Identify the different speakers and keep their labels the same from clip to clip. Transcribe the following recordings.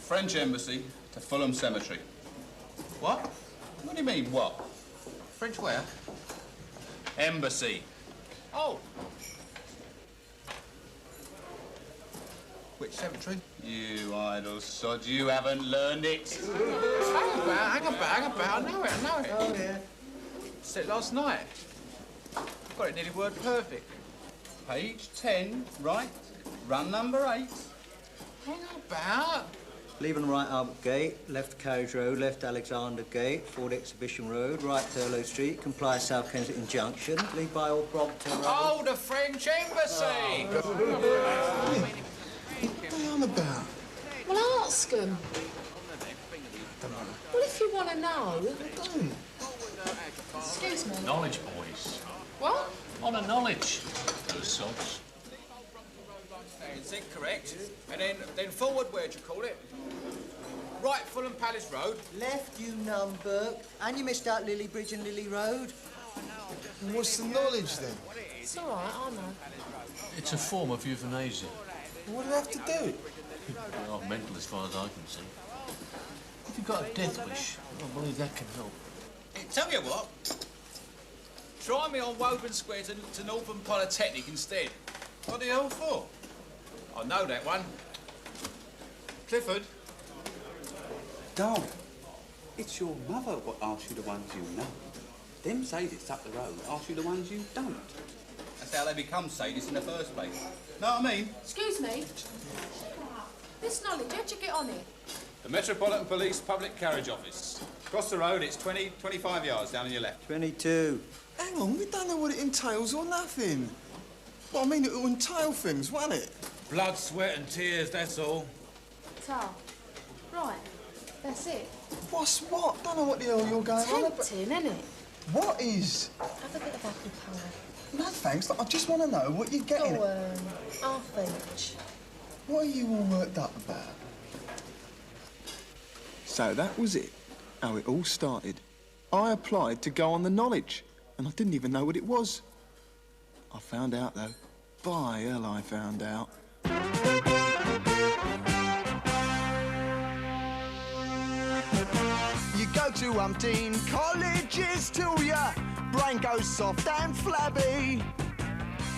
Speaker 1: French embassy to Fulham Cemetery.
Speaker 2: What?
Speaker 1: What do you mean, what?
Speaker 2: French where?
Speaker 1: Embassy.
Speaker 2: Oh. Which cemetery?
Speaker 1: You idle sod, you haven't learned it.
Speaker 2: Hang about. I know it.
Speaker 3: Oh, yeah.
Speaker 2: Said it last night. Got it nearly word perfect.
Speaker 1: Page 10, right, run number 8.
Speaker 2: Hang about.
Speaker 3: Leaving right up gate, left Carriage Road, left Alexander Gate, Ford Exhibition Road, right Thurlow Street, comply South Kensington Junction, leave by Old Brompton Road.
Speaker 2: Oh, the French embassy!
Speaker 4: What are you on about?
Speaker 5: Well, ask them. Well, if you want to know. Excuse me.
Speaker 6: Knowledge, boys.
Speaker 5: What?
Speaker 6: On a knowledge. Those sods.
Speaker 2: Is it correct? And then forward, where'd you call it? Right, Fulham Palace Road.
Speaker 3: Left you number, and you missed out Lily Bridge and Lily Road.
Speaker 4: What's the knowledge then?
Speaker 5: It's all right, I know.
Speaker 6: It's a form of euthanasia.
Speaker 4: What do I have to do?
Speaker 6: Well, mental as far as I can see. If you've got a death wish, I believe that can help.
Speaker 2: Tell you what. Try me on Woburn Square to Northern Polytechnic instead.
Speaker 1: What the hell for?
Speaker 2: I know that one. Clifford.
Speaker 7: Darling, it's your mother what asks you the ones you know. Them sadists up the road ask you the ones you don't.
Speaker 1: That's how they become sadists in the first place. Know what I mean?
Speaker 5: Excuse me. This knowledge, how'd you get on it?
Speaker 1: The Metropolitan Police Public Carriage Office. Across the road, it's 25 yards down on your left.
Speaker 3: 22.
Speaker 4: Hang on, we don't know what it entails or nothing. Well, I mean, it'll entail things, won't it?
Speaker 2: Blood, sweat and tears, that's all.
Speaker 5: Ta. Right. That's it.
Speaker 4: What's what? Don't know what the hell you're going on about.
Speaker 5: Tempting, isn't it?
Speaker 4: What is?
Speaker 5: Have a bit of apple pie.
Speaker 4: No, thanks. I just want to know what you're getting
Speaker 5: Go
Speaker 4: at.
Speaker 5: half each.
Speaker 4: What are you all worked up about? So that was it, how it all started. I applied to go on the knowledge, and I didn't even know what it was. I found out, though. By hell, I found out. You go to umpteen colleges till your brain goes soft and flabby,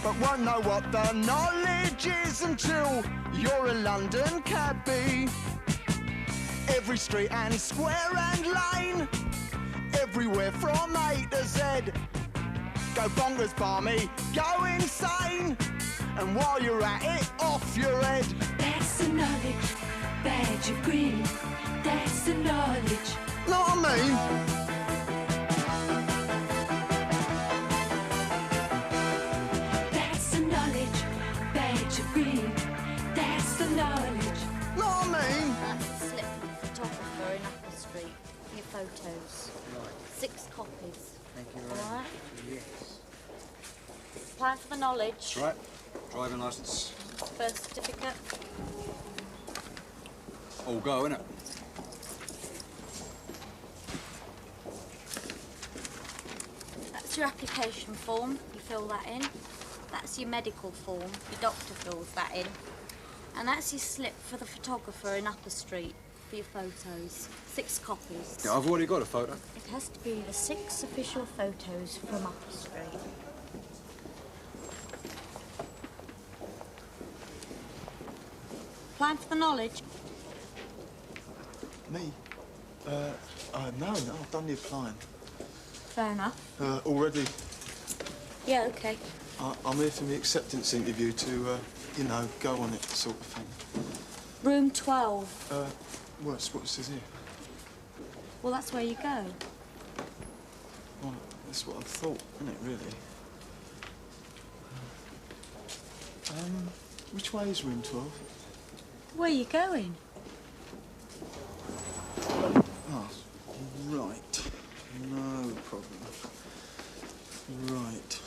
Speaker 4: but won't know what the knowledge is until you're a London cabbie. Every street and square and lane, everywhere from A to Z. Go bonkers, barmy, go insane, and while you're at it, off your head.
Speaker 8: That's the knowledge, badge of green. That's the knowledge.
Speaker 4: Know what I mean?
Speaker 8: That's the knowledge, badge of green. That's the knowledge.
Speaker 4: Know what I mean?
Speaker 9: That's a slip from the photographer in Apple Street. Your photos.
Speaker 3: Right.
Speaker 9: 6 copies.
Speaker 3: Thank you very
Speaker 9: All right?
Speaker 3: much. Yes.
Speaker 9: Apply for the knowledge.
Speaker 3: That's right. Driving licence.
Speaker 9: Birth certificate.
Speaker 7: All go, innit?
Speaker 9: That's your application form. You fill that in. That's your medical form. Your doctor fills that in. And that's your slip for the photographer in Upper Street for your photos. 6 copies.
Speaker 7: Yeah, I've already got a photo.
Speaker 9: It has to be the 6 official photos from Upper Street. Applying for the knowledge.
Speaker 4: Me? No, I've done the applying.
Speaker 9: Fair enough.
Speaker 4: Already.
Speaker 9: Yeah, okay.
Speaker 4: I'm here for the acceptance interview to, you know, go on it sort of thing.
Speaker 9: Room 12.
Speaker 4: What's it says here?
Speaker 9: Well, that's where you go.
Speaker 4: Well, that's what I thought, isn't it, really? Which way is room 12?
Speaker 9: Where are you going?
Speaker 4: Oh, right. No problem. Right.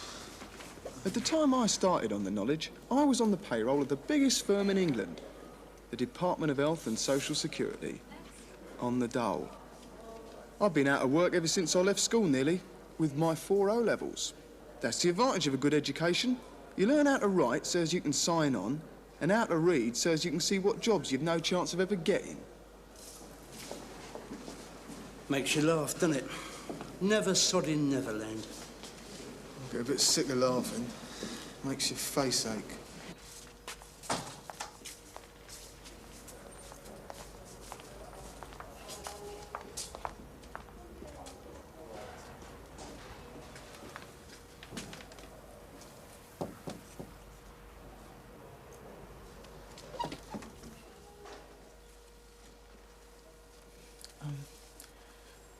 Speaker 4: At the time I started on the knowledge, I was on the payroll of the biggest firm in England, the Department of Health and Social Security, on the dole. I've been out of work ever since I left school, nearly, with my 4 O-levels. That's the advantage of a good education. You learn how to write so as you can sign on, and how to read so as you can see what jobs you've no chance of ever getting.
Speaker 10: Makes you laugh, doesn't it? Never sodding Neverland.
Speaker 11: I get a bit sick of laughing. Makes your face ache.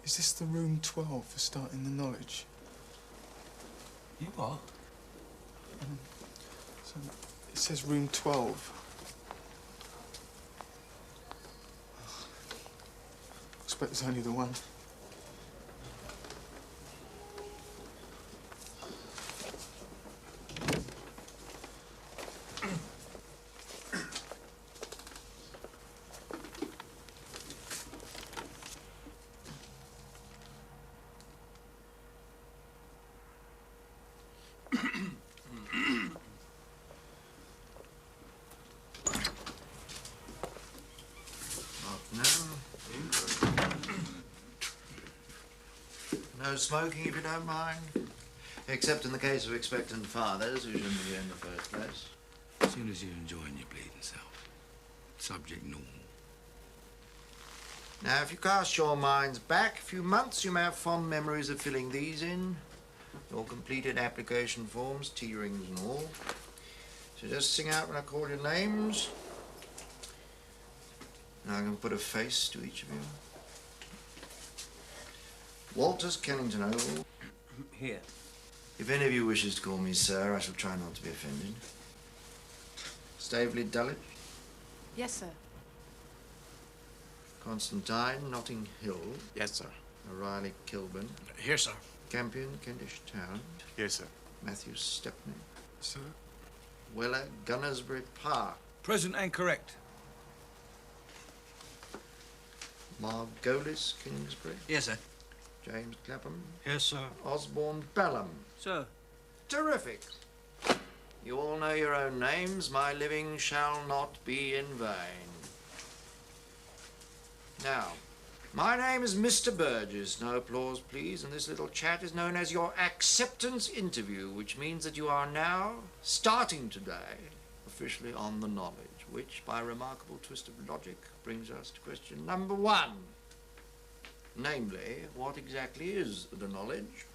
Speaker 11: Is this the room 12 for starting the knowledge?
Speaker 6: You what?
Speaker 11: So it says room 12. I expect it's only the one.
Speaker 12: No smoking, if you don't mind. Except in the case of expectant fathers, who shouldn't be in the first place.
Speaker 13: As soon as you're enjoying your bleeding self. Subject normal.
Speaker 12: Now, if you cast your minds back a few months, you may have fond memories of filling these in. Your completed application forms, T-rings and all. So just sing out when I call your names. Now I can put a face to each of you. Walters, Kennington Oval.
Speaker 3: Here.
Speaker 12: If any of you wishes to call me sir, I shall try not to be offended. Staveley, Dulwich.
Speaker 5: Yes, sir.
Speaker 12: Constantine, Notting Hill.
Speaker 14: Yes, sir.
Speaker 12: O'Reilly, Kilburn.
Speaker 14: Here, sir.
Speaker 12: Campion, Kentish Town.
Speaker 14: Yes, sir.
Speaker 12: Matthews, Stepney.
Speaker 11: Sir?
Speaker 12: Weller, Gunnersbury Park.
Speaker 2: Present and correct.
Speaker 12: Margolis, Kingsbury.
Speaker 13: Yes, sir.
Speaker 12: James Clapham.
Speaker 10: Yes, sir.
Speaker 12: Osborne, Balham.
Speaker 3: Sir.
Speaker 12: Terrific. You all know your own names. My living shall not be in vain. Now, my name is Mr. Burgess. No applause, please. And this little chat is known as your acceptance interview, which means that you are now, starting today, officially on the knowledge, which, by a remarkable twist of logic, brings us to question number 1. Namely, what exactly is the knowledge?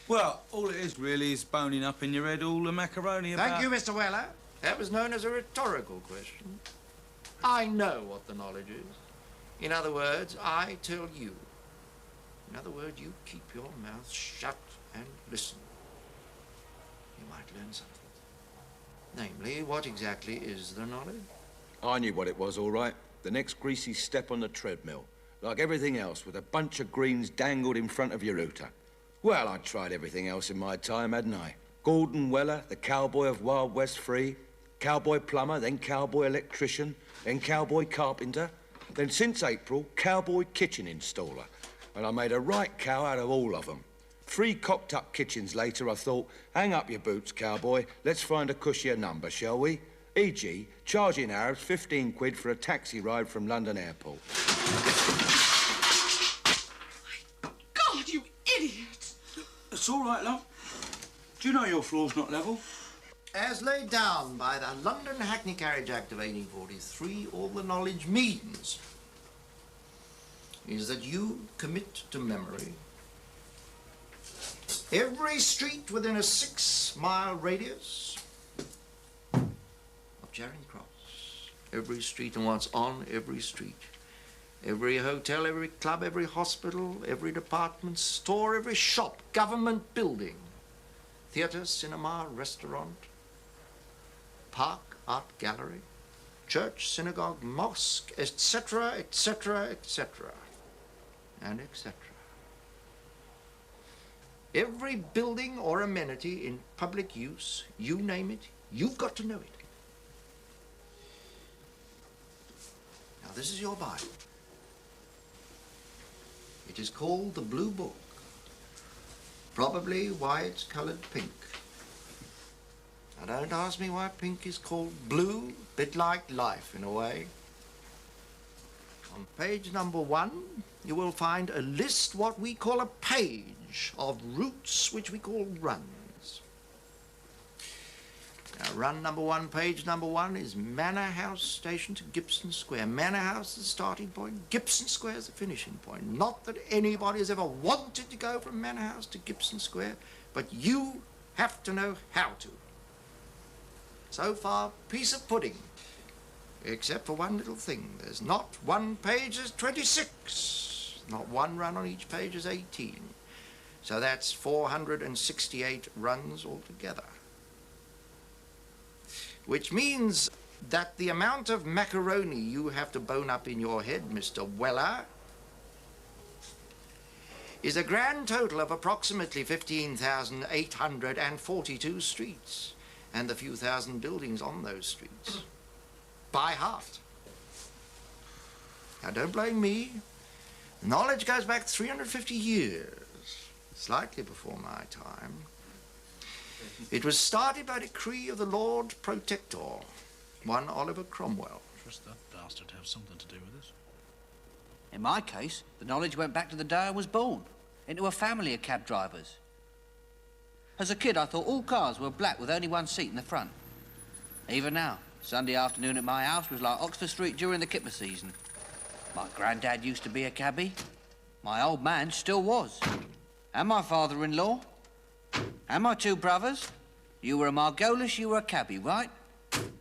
Speaker 2: Well, all it is really is boning up in your head all the macaroni about...
Speaker 12: Thank you, Mr. Weller. That was known as a rhetorical question. I know what the knowledge is. In other words, I tell you. In other words, you keep your mouth shut and listen. You might learn something. Namely, what exactly is the knowledge?
Speaker 13: I knew what it was, all right. The next greasy step on the treadmill. Like everything else, with a bunch of greens dangled in front of your hooter. Well, I'd tried everything else in my time, hadn't I? Gordon Weller, the cowboy of Wild West Free, cowboy plumber, then cowboy electrician, then cowboy carpenter, then since April, cowboy kitchen installer. And I made a right cow out of all of them. 3 cocked-up kitchens later, I thought, hang up your boots, cowboy. Let's find a cushier number, shall we? E.g., charging Arabs 15 quid for a taxi ride from London Airport.
Speaker 10: God, you idiot! It's all right, love. Do you know your floor's not level?
Speaker 12: As laid down by the London Hackney Carriage Act of 1843, all the knowledge means is that you commit to memory every street within a 6-mile radius of Charing Cross. Every street and what's on every street. Every hotel, every club, every hospital, every department store, every shop, government building, theatre, cinema, restaurant, park, art gallery, church, synagogue, mosque, etc., etc., etc., and etc. Every building or amenity in public use, you name it, you've got to know it. Now, this is your Bible. It is called the Blue Book. Probably why it's coloured pink. Now, don't ask me why pink is called blue. Bit like life, in a way. On page number 1, you will find a list, what we call a page, of routes which we call runs. Now, run number 1, page number 1, is Manor House Station to Gibson Square. Manor House is the starting point, Gibson Square is the finishing point. Not that anybody has ever wanted to go from Manor House to Gibson Square, but you have to know how to. So far, piece of pudding. Except for one little thing. There's not one page, there's 26. Not one run on each page is 18. So that's 468 runs altogether. Which means that the amount of macaroni you have to bone up in your head, Mr. Weller, is a grand total of approximately 15,842 streets and the few thousand buildings on those streets. By heart. Now, don't blame me. Knowledge goes back 350 years, slightly before my time. It was started by decree of the Lord Protector, one Oliver Cromwell.
Speaker 6: Trust that bastard to have something to do with this.
Speaker 14: In my case, the knowledge went back to the day I was born, into a family of cab drivers. As a kid, I thought all cars were black with only one seat in the front. Even now, Sunday afternoon at my house was like Oxford Street during the kipper season. My granddad used to be a cabbie. My old man still was. And my father-in-law. And my 2 brothers. You were a Margolis, you were a cabbie, right?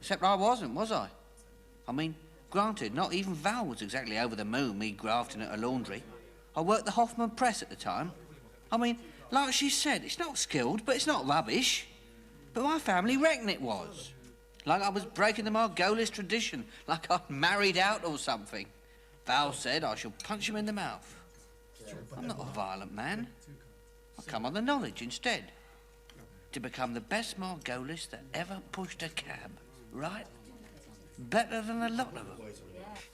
Speaker 14: Except I wasn't, was I? I mean, granted, not even Val was exactly over the moon, me grafting at a laundry. I worked the Hoffman Press at the time. I mean, like she said, it's not skilled, but it's not rubbish. But my family reckoned it was. Like I was breaking the Margolis tradition, like I'd married out or something. Val said I shall punch him in the mouth. I'm not a violent man. I come on the knowledge instead. To become the best Margolis that ever pushed a cab, right? Better than a lot of them.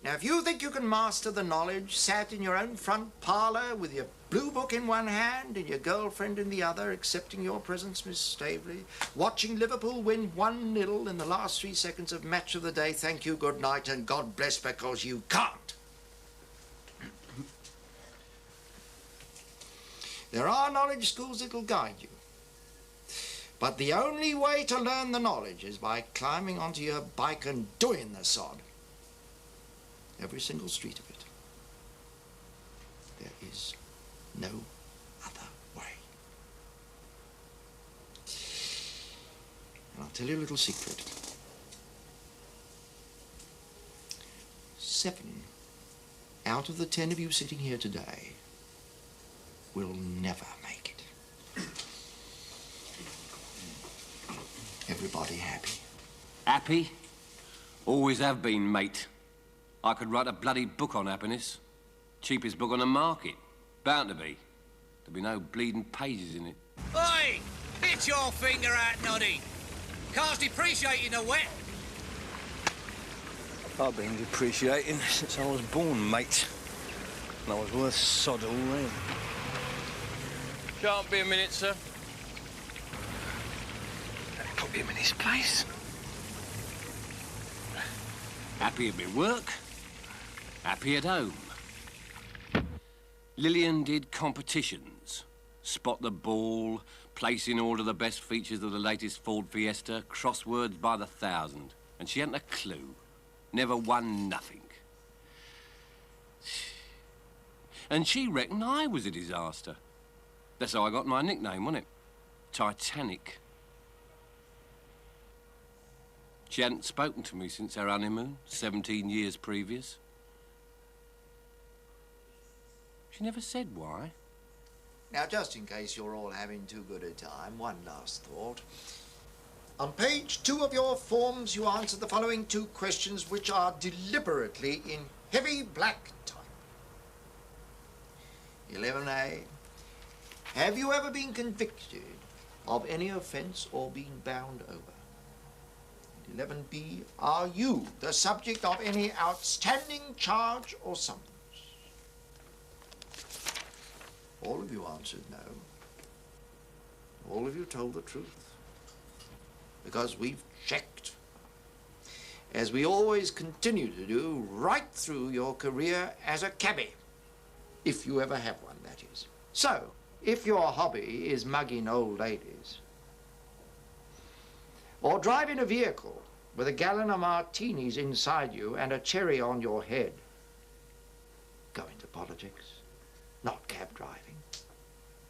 Speaker 12: Now, if you think you can master the knowledge, sat in your own front parlour with your blue book in one hand and your girlfriend in the other, accepting your presence, Miss Staveley, watching Liverpool win 1-0 in the last 3 seconds of match of the day, thank you, good night, and God bless, because you can't. There are knowledge schools that'll guide you. But the only way to learn the knowledge is by climbing onto your bike and doing the sod. Every single street of it. There is no other way. And I'll tell you a little secret. 7 out of the 10 of you sitting here today will never make it. Everybody happy?
Speaker 15: Happy? Always have been, mate. I could write a bloody book on happiness. Cheapest book on the market. Bound to be. There'd be no bleeding pages in it.
Speaker 2: Oi! Hit your finger out, Noddy. Car's depreciating the wet.
Speaker 16: I've been depreciating since I was born, mate. And I was worth sod all then.
Speaker 15: Can't be a minute, sir.
Speaker 16: Put him in his place.
Speaker 15: Happy at my work. Happy at home. Lillian did competitions. Spot the ball, place in order the best features of the latest Ford Fiesta, crosswords by the 1,000. And she hadn't a clue. Never won nothing. And she reckoned I was a disaster. That's how I got my nickname, wasn't it? Titanic. She hadn't spoken to me since her honeymoon, 17 years previous. She never said why.
Speaker 12: Now, just in case you're all having too good a time, one last thought. On page 2 of your forms, you answer the following 2 questions, which are deliberately in heavy black type. 11A. Have you ever been convicted of any offence or been bound over? 11B. Are you the subject of any outstanding charge or summons? All of you answered no. All of you told the truth. Because we've checked. as we always continue to do right through your career as a cabbie. If you ever have one, that is. So, if your hobby is mugging old ladies, or driving a vehicle with a gallon of martinis inside you and a cherry on your head, go into politics, not cab driving.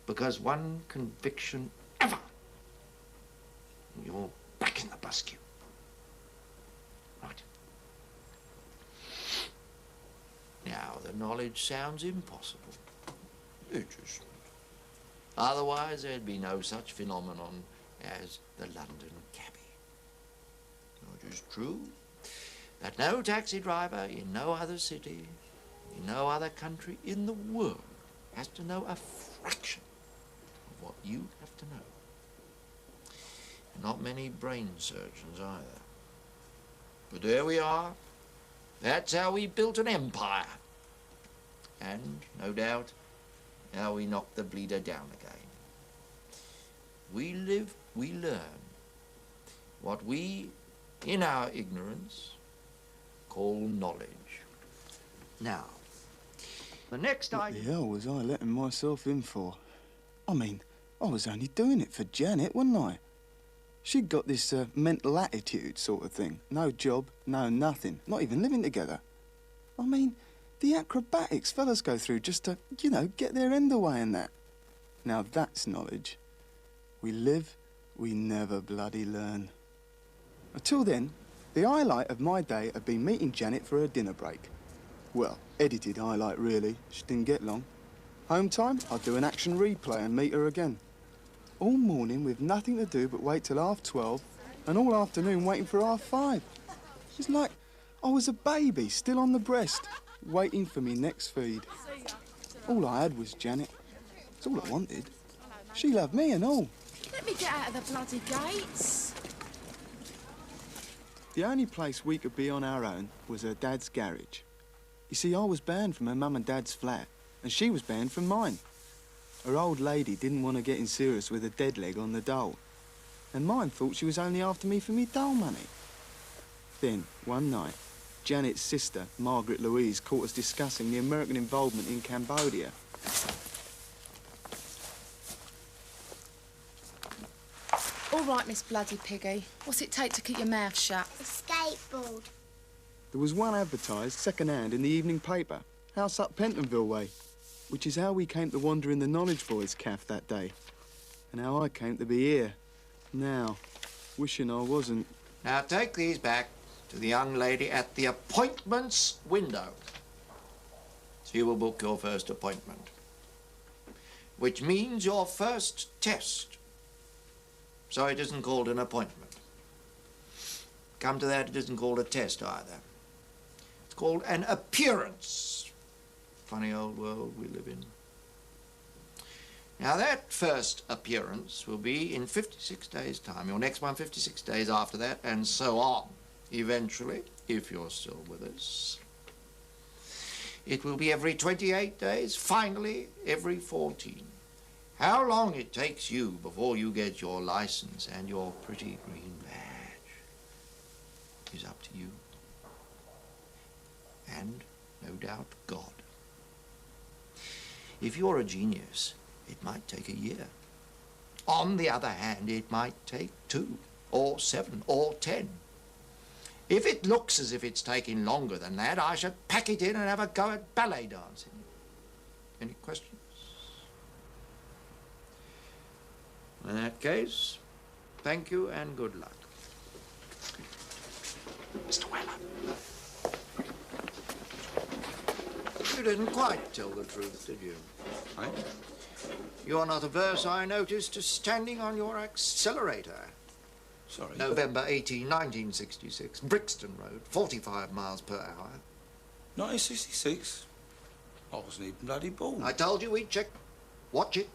Speaker 12: Because one conviction ever, and you're back in the bus queue. Right. Now, the knowledge sounds impossible. It isn't. Otherwise, there'd be no such phenomenon as the London cabbie. It is true that no taxi driver in no other city, in no other country in the world has to know a fraction of what you have to know. And not many brain surgeons either. But there we are. That's how we built an empire. And, no doubt, how we knocked the bleeder down again. We live, we learn. What we, in our ignorance, call knowledge. Now, the next
Speaker 11: What the hell was I letting myself in for? I mean, I was only doing it for Janet, wasn't I? She'd got this mental attitude sort of thing. No job, no nothing, not even living together. I mean, the acrobatics fellas go through just to, you know, get their end away and that. Now that's knowledge. We live, we never bloody learn. Until then, the highlight of my day had been meeting Janet for her dinner break. Well, edited highlight really, she didn't get long. Home time, I'd do an action replay and meet her again. All morning with nothing to do but wait till 12:30 and all afternoon waiting for 5:30. It's like I was a baby still on the breast, waiting for me next feed. All I had was Janet. It's all I wanted. She loved me and all.
Speaker 5: Let me get out of the bloody gates.
Speaker 11: The only place we could be on our own was her dad's garage. You see, I was banned from her mum and dad's flat, and she was banned from mine. Her old lady didn't want to get in serious with a dead leg on the dole, and mine thought she was only after me for me dole money. Then, one night, Janet's sister, Margaret Louise, caught us discussing the American involvement in Cambodia.
Speaker 5: All right, Miss Bloody Piggy. What's it take to keep your mouth shut?
Speaker 17: A skateboard.
Speaker 11: There was one advertised second-hand in the evening paper, house up Pentonville way, which is how we came to wander in the Knowledge Boys' caff that day, and how I came to be here, now, wishing I wasn't.
Speaker 12: Now take these back to the young lady at the appointments window. She will book your first appointment, which means your first test. So it isn't called an appointment. Come to that, it isn't called a test either. It's called an appearance. Funny old world we live in. Now that first appearance will be in 56 days' time. Your next one 56 days after that, and so on. Eventually, if you're still with us. It will be every 28 days, finally every 14. How long it takes you before you get your license and your pretty green badge is up to you. And, no doubt, God. If you're a genius, it might take a year. On the other hand, it might take 2, or 7, or 10. If it looks as if it's taking longer than that, I should pack it in and have a go at ballet dancing. Any questions? In that case, thank you and good luck. Mr. Weller. You didn't quite tell the truth, did you?
Speaker 7: Eh?
Speaker 12: You're not averse, I noticed, to standing on your accelerator.
Speaker 7: Sorry.
Speaker 12: November 18, 1966, Brixton Road, 45 miles per hour.
Speaker 7: 1966? I wasn't even bloody born.
Speaker 12: I told you we'd check. Watch it.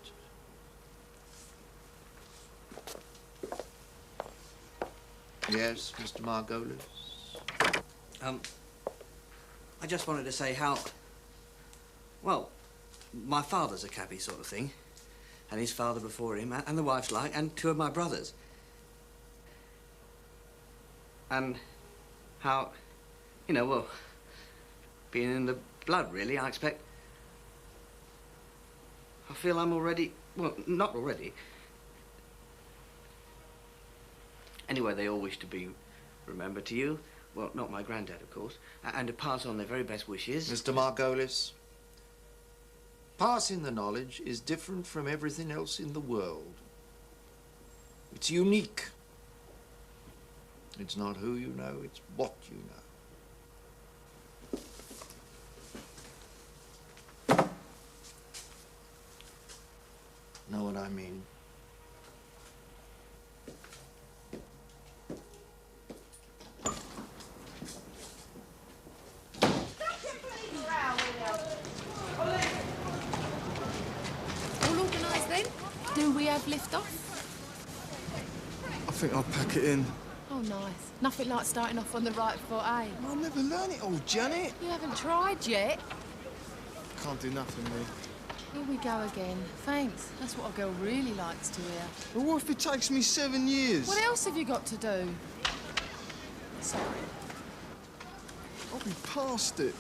Speaker 12: Yes, Mr. Margolis?
Speaker 14: I just wanted to say how... Well, my father's a cabbie sort of thing. And his father before him, and the wife's like, and 2 of my brothers. And how, you know, well, being in the blood, really, I expect. I feel I'm already, well, not already. Anyway, they all wish to be remembered to you. Well, not my granddad, of course, and to pass on their very best wishes.
Speaker 12: Mr. Margolis, passing the knowledge is different from everything else in the world. It's unique. It's not who you know, it's what you know. Know what I mean?
Speaker 5: All organised then? Do we have lift off?
Speaker 11: I think I'll pack it in.
Speaker 5: Oh, nice. Nothing like starting off on the right foot, eh?
Speaker 11: I'll never learn it all, Janet.
Speaker 5: You haven't tried yet.
Speaker 11: Can't do nothing, me.
Speaker 5: Here we go again. Thanks. That's what a girl really likes to hear.
Speaker 11: But what if it takes me 7 years?
Speaker 5: What else have you got to do? Sorry.
Speaker 11: I'll be past it.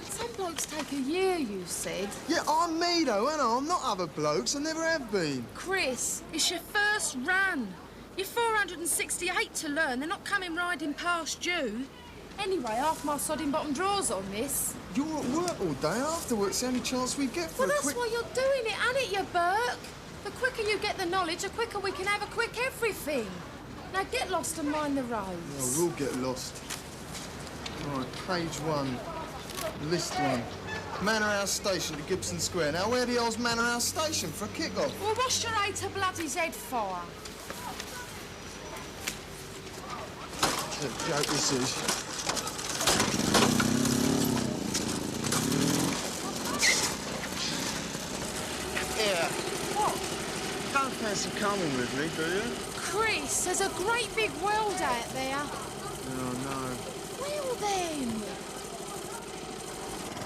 Speaker 5: Some blokes take a year, you said.
Speaker 11: Yeah, I'm me, though, ain't I? I'm not other blokes. I never have been.
Speaker 5: Chris, it's your first run. You're 468 to learn. They're not coming riding past you. Anyway, half my sodding bottom drawers on this.
Speaker 11: You're at work all day. After work's the only chance we get for
Speaker 5: Well,
Speaker 11: a
Speaker 5: that's
Speaker 11: quick...
Speaker 5: why you're doing it, ain't it, you Burke? The quicker you get the knowledge, the quicker we can have a quick everything. Now get lost and mind the roads.
Speaker 11: Yeah, we'll get lost. All right, page 1, list 1. Manor House Station to Gibson Square. Now, where the hell's Manor House Station for a kick-off?
Speaker 5: Well, what's your A to bloody's head for?
Speaker 11: What a joke this is. Yeah.
Speaker 5: What?
Speaker 11: Don't fancy coming with me, do you?
Speaker 5: Chris, there's a great big world out there.
Speaker 11: Oh, no.
Speaker 5: Well, then.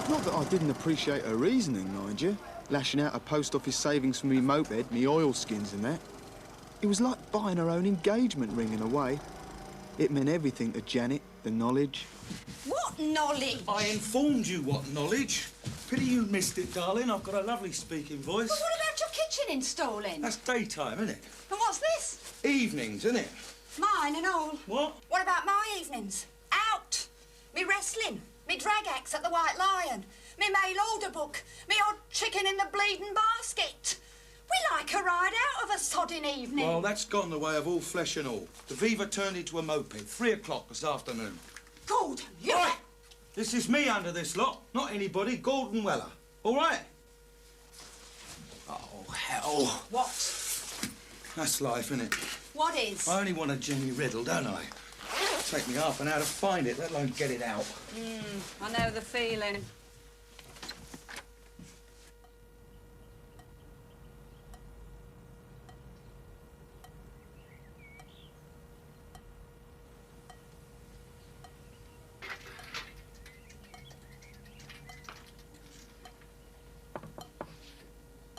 Speaker 11: Not that I didn't appreciate her reasoning, mind you. Lashing out her post office savings for me moped, me oilskins and that. It was like buying her own engagement ring in a way. It meant everything to Janet, the knowledge.
Speaker 17: What knowledge?
Speaker 10: I informed you what knowledge. Pity you missed it, darling. I've got a lovely speaking voice.
Speaker 17: But what about your kitchen installing?
Speaker 10: That's daytime, isn't it?
Speaker 17: And what's this?
Speaker 10: Evenings, isn't it?
Speaker 17: Mine and all.
Speaker 10: What?
Speaker 17: What about my evenings? Out. Me wrestling. Me drag acts at the White Lion. Me mail order book. Me odd chicken in the bleeding basket. We like a ride out of a sodding evening.
Speaker 10: Well, that's gone the way of all flesh and all. The Viva turned into a moped. 3 o'clock this afternoon.
Speaker 17: Gordon, you...
Speaker 10: Right. This is me under this lot, not anybody. Gordon Weller. All right? Oh, hell.
Speaker 17: What?
Speaker 10: That's life, isn't it?
Speaker 17: What is?
Speaker 10: I only want a Jenny Riddle, don't I? Take me half an hour to find it, let alone get it out.
Speaker 17: I know the feeling.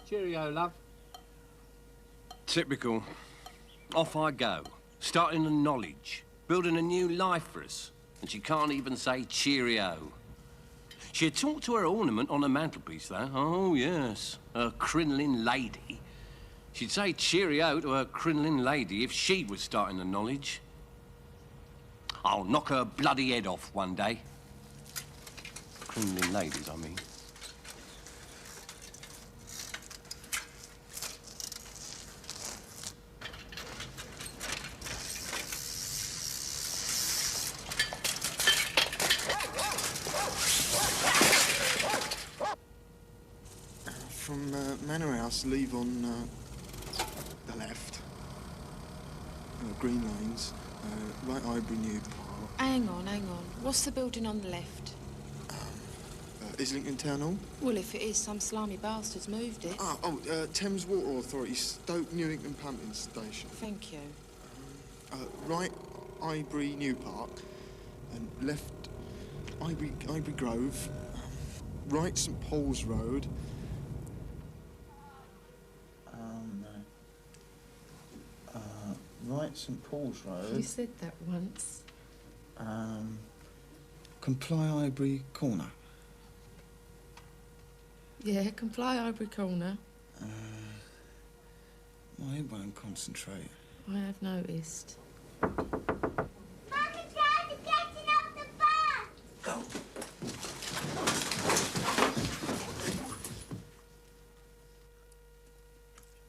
Speaker 15: Cheerio, love. Typical. Off I go, starting the knowledge, building a new life for us, and she can't even say cheerio. She'd talk to her ornament on the mantelpiece, though. Oh, yes, her crinoline lady. She'd say cheerio to her crinoline lady if she was starting the knowledge. I'll knock her bloody head off one day. Crinoline ladies, I mean.
Speaker 11: From Manor House, leave on the left. Green Lanes, right Ivory New Park.
Speaker 5: Hang on. What's the building on the left?
Speaker 11: Islington Town Hall?
Speaker 5: Well, if it is, some slimy bastard's moved it.
Speaker 11: Thames Water Authority, Stoke Newington Pumping Station.
Speaker 5: Thank you.
Speaker 11: Right Ivory New Park, and left Ivory Grove, right St Paul's Road.
Speaker 3: Right St Paul's Road.
Speaker 5: You said that once.
Speaker 11: Comply Ivory Corner.
Speaker 5: Yeah, Comply Ivory Corner.
Speaker 11: My head won't concentrate.
Speaker 5: I have noticed.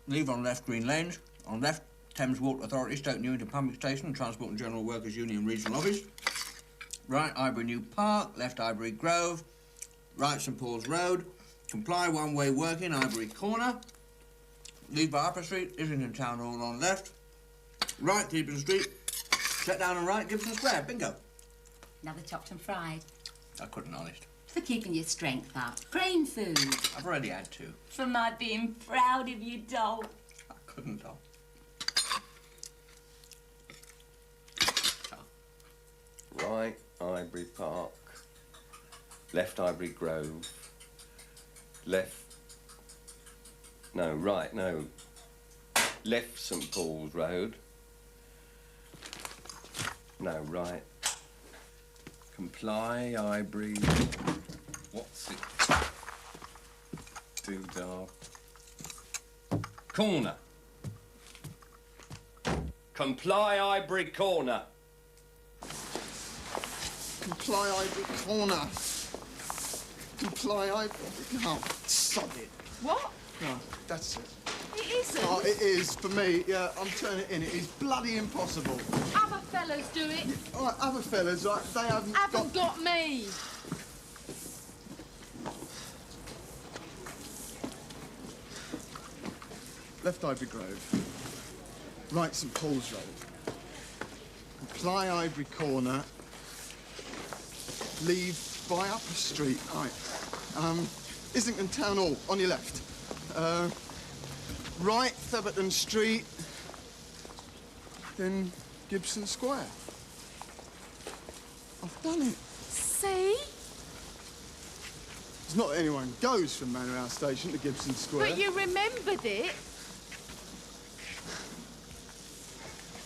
Speaker 14: Leave on left, Green Lanes. On left, Thames Water Authority, Stoke Newington Pumping Station, Transport and General Workers Union Regional Office. Right, Ivory New Park. Left, Ivory Grove. Right, St Paul's Road. Comply one-way working, Ivory Corner. Leave by Upper Street, Islington Town Hall on left. Right, Gibson Street. Set down and right, Gibson Square. Bingo.
Speaker 18: Another chopped and fried.
Speaker 14: I couldn't, honest.
Speaker 18: For keeping your strength up. Brain food.
Speaker 14: I've already had two.
Speaker 18: For my being proud of you, doll.
Speaker 14: I couldn't, doll.
Speaker 15: Right, Ivory Park. Left, Ivory Grove. Left... No, right, no. Left, St Paul's Road. No, right. Comply, Ivory... What's it? Doodah. Corner. Comply, Ivory Corner.
Speaker 11: Comply Ivory Corner. Comply Ivory... Oh, sod it.
Speaker 5: What?
Speaker 11: No, that's it.
Speaker 5: It isn't.
Speaker 11: Oh, it is, for me. Yeah, I'm turning it in. It is bloody impossible.
Speaker 5: Other fellas do it.
Speaker 11: All right, other fellas, right, they haven't
Speaker 5: got me.
Speaker 11: Left Ivory Grove. Right St Paul's Road. Comply Ivory Corner. Leave by Upper Street. Right. Islington Town Hall, on your left. Right, Theberton Street. Then Gibson Square. I've done it.
Speaker 5: See?
Speaker 11: It's not that anyone goes from Manor House Station to Gibson Square.
Speaker 5: But you remembered it.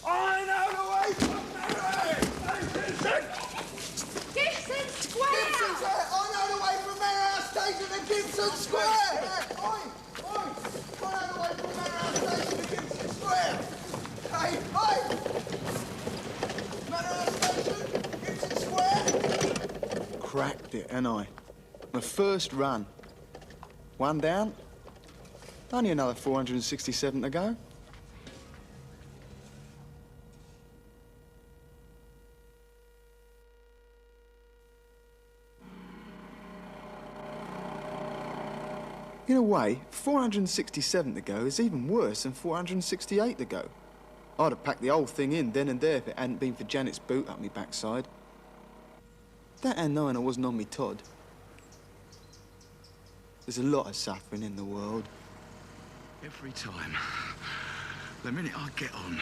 Speaker 11: I know the way from Manor
Speaker 5: Gibson Square!
Speaker 11: Gibson Square! I know the way from Manor House Station to Gibson Square! Yeah, oi! I know the way from Manor House Station to Gibson Square! Hey, oi! Manor House Station, Gibson Square! Cracked it, ain't I? My first run. One down. Only another 467 to go. In a way, 467 to go is even worse than 468 to go. I'd have packed the whole thing in then and there if it hadn't been for Janet's boot up me backside. That and knowing I wasn't on me Todd. There's a lot of suffering in the world.
Speaker 19: Every time. The minute I get on,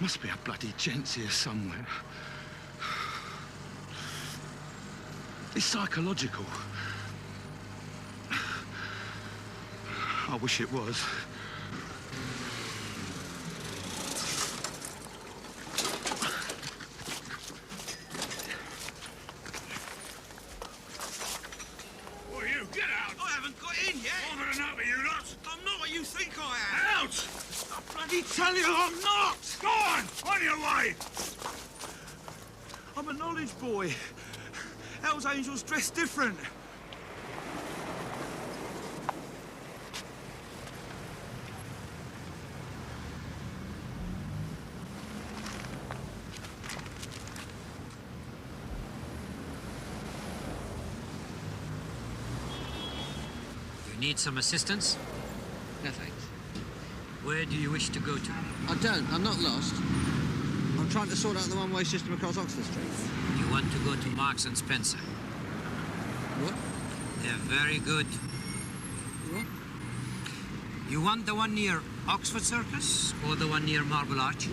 Speaker 19: must be a bloody gents here somewhere. It's psychological. I wish it was.
Speaker 10: Oh, you, get out! I haven't got in yet! I'm gonna know you lot! I'm not what you think I am! Out! I bloody tell you I'm not! Go on your way! I'm a knowledge boy. Hell's Angels dress different.
Speaker 20: Need some assistance?
Speaker 14: No, thanks.
Speaker 20: Where do you wish to go to?
Speaker 14: I don't. I'm not lost. I'm trying to sort out the one-way system across Oxford Street.
Speaker 20: You want to go to Marks and Spencer?
Speaker 14: What?
Speaker 20: They're very good.
Speaker 14: What?
Speaker 20: You want the one near Oxford Circus or the one near Marble Arch?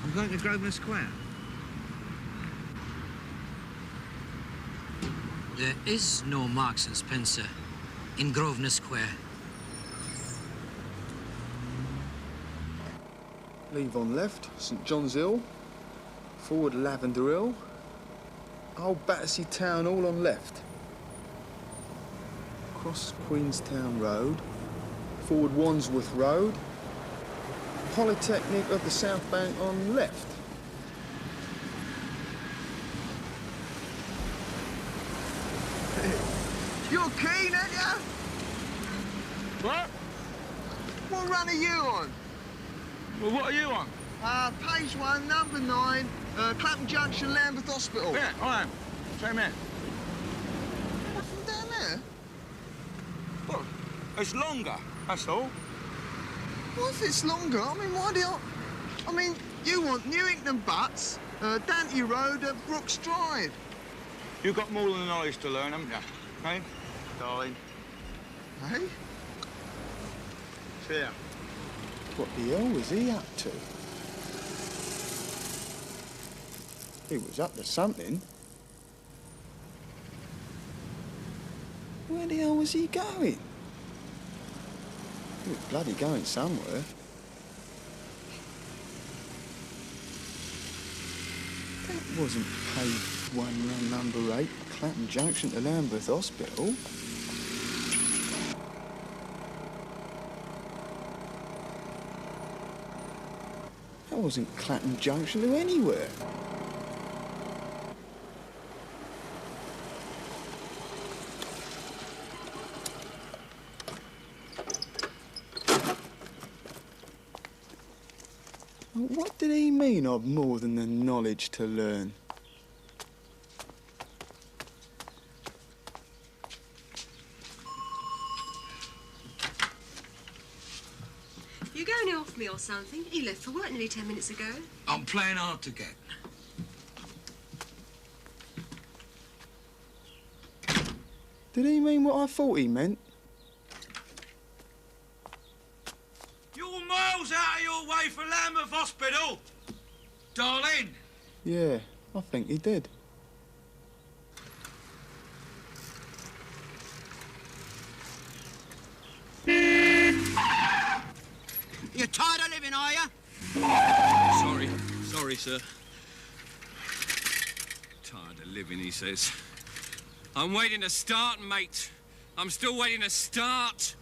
Speaker 14: I'm going to Grosvenor Square.
Speaker 20: There is no Marks and Spencer in Grosvenor Square.
Speaker 11: Leave on left, St John's Hill. Forward Lavender Hill. Old Battersea Town all on left. Cross Queenstown Road. Forward Wandsworth Road. Polytechnic of the South Bank on left.
Speaker 4: You're keen, ain't ya?
Speaker 10: What?
Speaker 4: What run are you on?
Speaker 10: Well, what are you on?
Speaker 4: Page 1, number 9, Clapham Junction, Lambeth Hospital.
Speaker 10: Yeah, I am. Same here.
Speaker 4: From down there?
Speaker 10: Well, it's longer, that's all.
Speaker 4: What if it's longer? I mean, why do you... I mean, you want Newington Butts, Dante Road, Brooks Drive.
Speaker 10: You've got more than the knowledge to learn, haven't you? Hey, darling?
Speaker 4: Hey?
Speaker 10: Here.
Speaker 11: What the hell was he up to? He was up to something. Where the hell was he going? He was bloody going somewhere. That wasn't page 1, run number 8, Clapham Junction to Lambeth Hospital. That wasn't Clapham Junction to anywhere. What did he mean of more than the knowledge to learn?
Speaker 21: You going off me or something? You left for work nearly 10 minutes ago.
Speaker 16: I'm playing hard to get.
Speaker 11: Did he mean what I thought he meant?
Speaker 10: You're miles out of your way for Lambeth Hospital, darling.
Speaker 11: Yeah, I think he did.
Speaker 20: You're tired of living, are you?
Speaker 15: Sorry, sir. Tired of living, he says. I'm waiting to start, mate. I'm still waiting to start.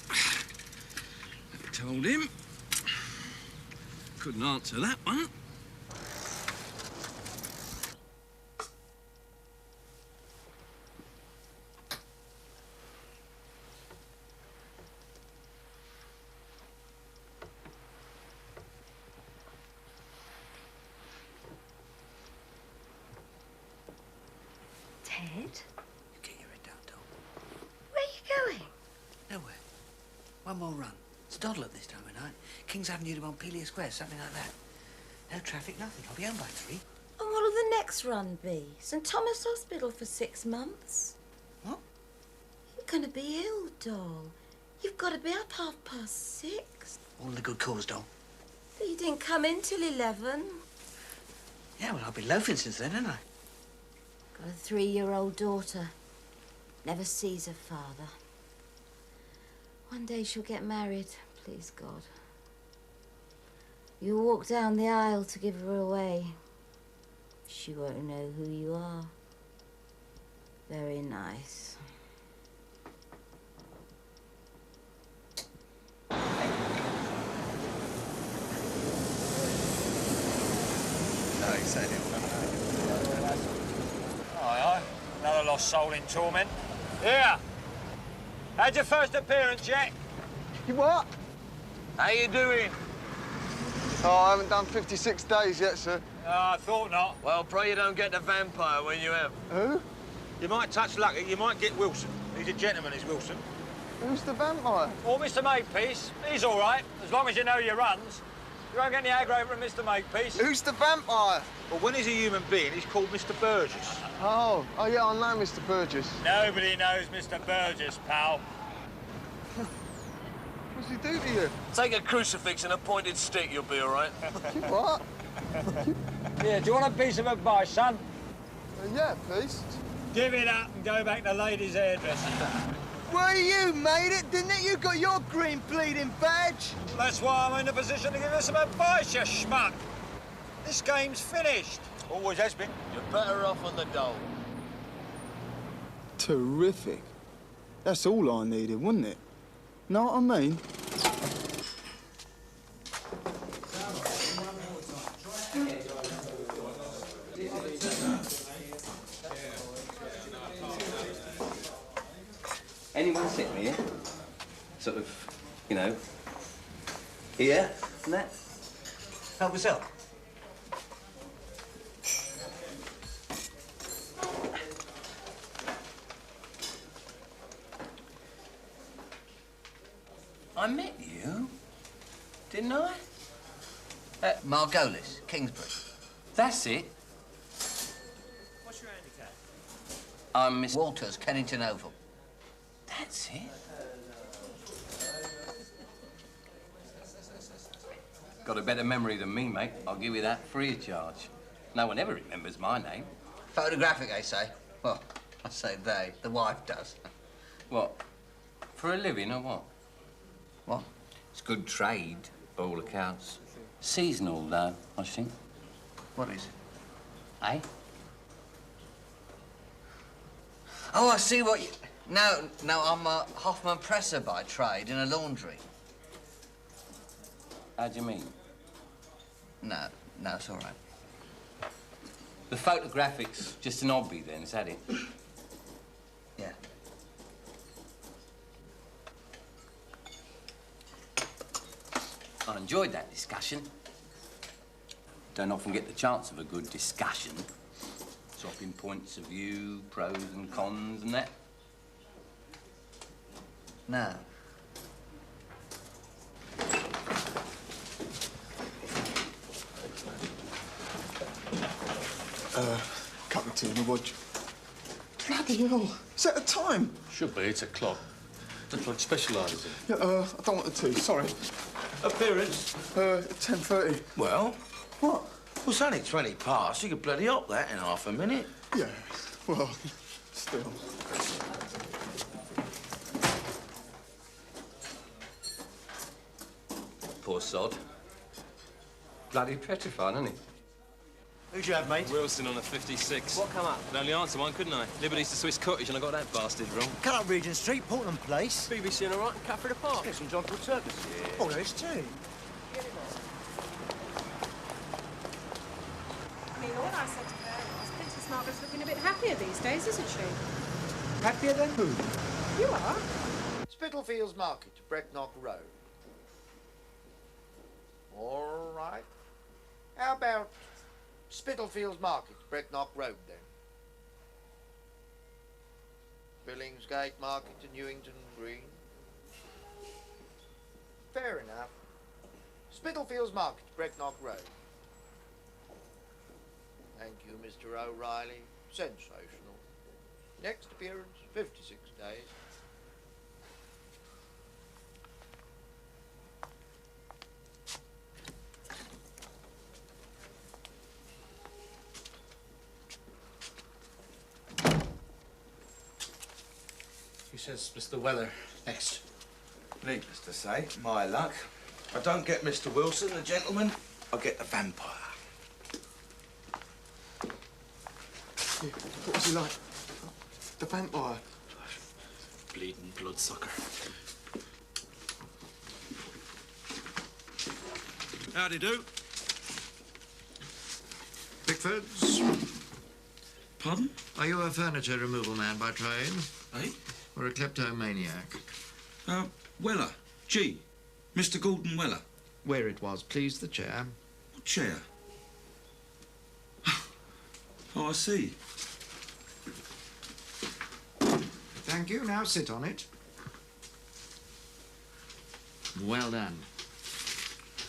Speaker 15: I told him. Couldn't answer that one.
Speaker 21: Ted?
Speaker 14: Get your head down, Dol.
Speaker 21: Where are you going?
Speaker 14: Nowhere. One more run. It's Doddle at this time of night. King's Avenue to Montpelier Square, something like that. No traffic, nothing. I'll be home by 3.
Speaker 17: And what'll the next run be? St Thomas Hospital for 6 months?
Speaker 14: What?
Speaker 17: You're going to be ill, doll. You've got to be up 6:30.
Speaker 14: All in the good cause, Dol.
Speaker 17: But you didn't come in till 11.
Speaker 14: Yeah, well, I've been loafing since then, haven't I?
Speaker 17: Got a 3-year-old daughter. Never sees her father. One day she'll get married, please God. You walk down the aisle to give her away. She won't know who you are. Very nice.
Speaker 2: No, he said it. Aye. Another lost soul in torment. Here. How'd your first appearance, Jack?
Speaker 4: You what?
Speaker 2: How you doing?
Speaker 4: Oh, I haven't done 56 days yet, sir.
Speaker 2: I thought not.
Speaker 16: Well, pray you don't get the vampire when you have.
Speaker 4: Who?
Speaker 2: You might touch luck. You might get Wilson. He's a gentleman, is Wilson.
Speaker 4: Who's the vampire?
Speaker 2: Or Mr. Makepeace. He's all right, as long as you know your runs. You won't get any aggro from Mr. Makepeace.
Speaker 4: Who's the vampire?
Speaker 2: Well, when he's a human being, he's called Mr. Burgess.
Speaker 4: Oh, yeah, I know Mr. Burgess.
Speaker 2: Nobody knows Mr. Burgess, pal.
Speaker 4: What's he do to you?
Speaker 16: Take a crucifix and a pointed stick, you'll be all right.
Speaker 4: What?
Speaker 2: Here, do you want a piece of advice, son?
Speaker 4: Yeah, please.
Speaker 2: Give it up and go back to ladies' hairdressing.
Speaker 4: Well, you made it, didn't it? You got your green bleeding badge.
Speaker 2: That's why I'm in a position to give you some advice, you schmuck. This game's finished.
Speaker 16: Always has been. You're better off on the dole.
Speaker 11: Terrific. That's all I needed, wasn't it? Know what I mean?
Speaker 14: Anyone sit here? Sort of, you know, here and that? Help yourself. I met you, didn't I? At Margolis, Kingsbury. That's it.
Speaker 15: What's your handicap?
Speaker 14: I'm Miss Walters, Kennington Oval.
Speaker 15: That's it. Got a better memory than me, mate. I'll give you that free of charge. No one ever remembers my name.
Speaker 14: Photographic, they say. Well, I say they. The wife does.
Speaker 15: What? For a living or what?
Speaker 14: What?
Speaker 15: It's good trade, by all accounts. Seasonal, though, I think.
Speaker 14: What is it?
Speaker 15: Eh?
Speaker 14: Oh, I see what you... No, I'm a Hoffman presser by trade in a laundry.
Speaker 15: How do you mean?
Speaker 14: No, it's all right.
Speaker 15: The photographic's just an hobby, then, is that it?
Speaker 14: Yeah.
Speaker 15: I enjoyed that discussion. Don't often get the chance of a good discussion. Swapping points of view, pros and cons and that.
Speaker 14: No.
Speaker 11: Cup of tea and a watch. Bloody hell. Is that the time?
Speaker 6: Should be, it's a clock. The clock specialises in.
Speaker 11: Yeah, I don't want the tea, sorry.
Speaker 13: Appearance?
Speaker 11: 10:30.
Speaker 13: Well?
Speaker 11: What?
Speaker 13: Well, it's only 20 past. You could bloody hop that in half a minute.
Speaker 11: Yeah, well, still.
Speaker 15: Poor sod. Bloody petrified, isn't he?
Speaker 16: Who'd you have, mate?
Speaker 1: Wilson on a 56.
Speaker 16: What come up?
Speaker 1: Could only answer one, couldn't I? Liberty's the Swiss Cottage, and I got that bastard wrong.
Speaker 16: Cut up Regent Street, Portland Place.
Speaker 1: BBC and all right, and Catford Park.
Speaker 16: Yes, and John Paul Circus. Yeah. Oh, there is too.
Speaker 21: I mean, all I said to her was Princess Margaret's looking a bit happier these days, isn't she?
Speaker 11: Happier than who?
Speaker 21: You are.
Speaker 12: Spitalfields Market, Brecknock Road. All right. How about Spitalfields Market, Brecknock Road, then? Billingsgate Market to Newington Green. Fair enough. Spitalfields Market, Brecknock Road. Thank you, Mr. O'Reilly. Sensational. Next appearance, 56 days.
Speaker 1: He says Mr. Weller next.
Speaker 13: Needless to say, my luck. If I don't get Mr. Wilson, the gentleman, I'll get the vampire.
Speaker 11: Yeah, what was he like? The vampire?
Speaker 1: Bleeding bloodsucker.
Speaker 10: Howdy do.
Speaker 12: Pickfords.
Speaker 10: Pardon?
Speaker 12: Are you a furniture removal man by trade?
Speaker 10: Eh?
Speaker 12: Or a kleptomaniac?
Speaker 10: Weller. G. Mr. Gordon Weller.
Speaker 12: Where it was, please, the chair.
Speaker 10: What chair? Oh, I see.
Speaker 12: Thank you. Now sit on it. Well done.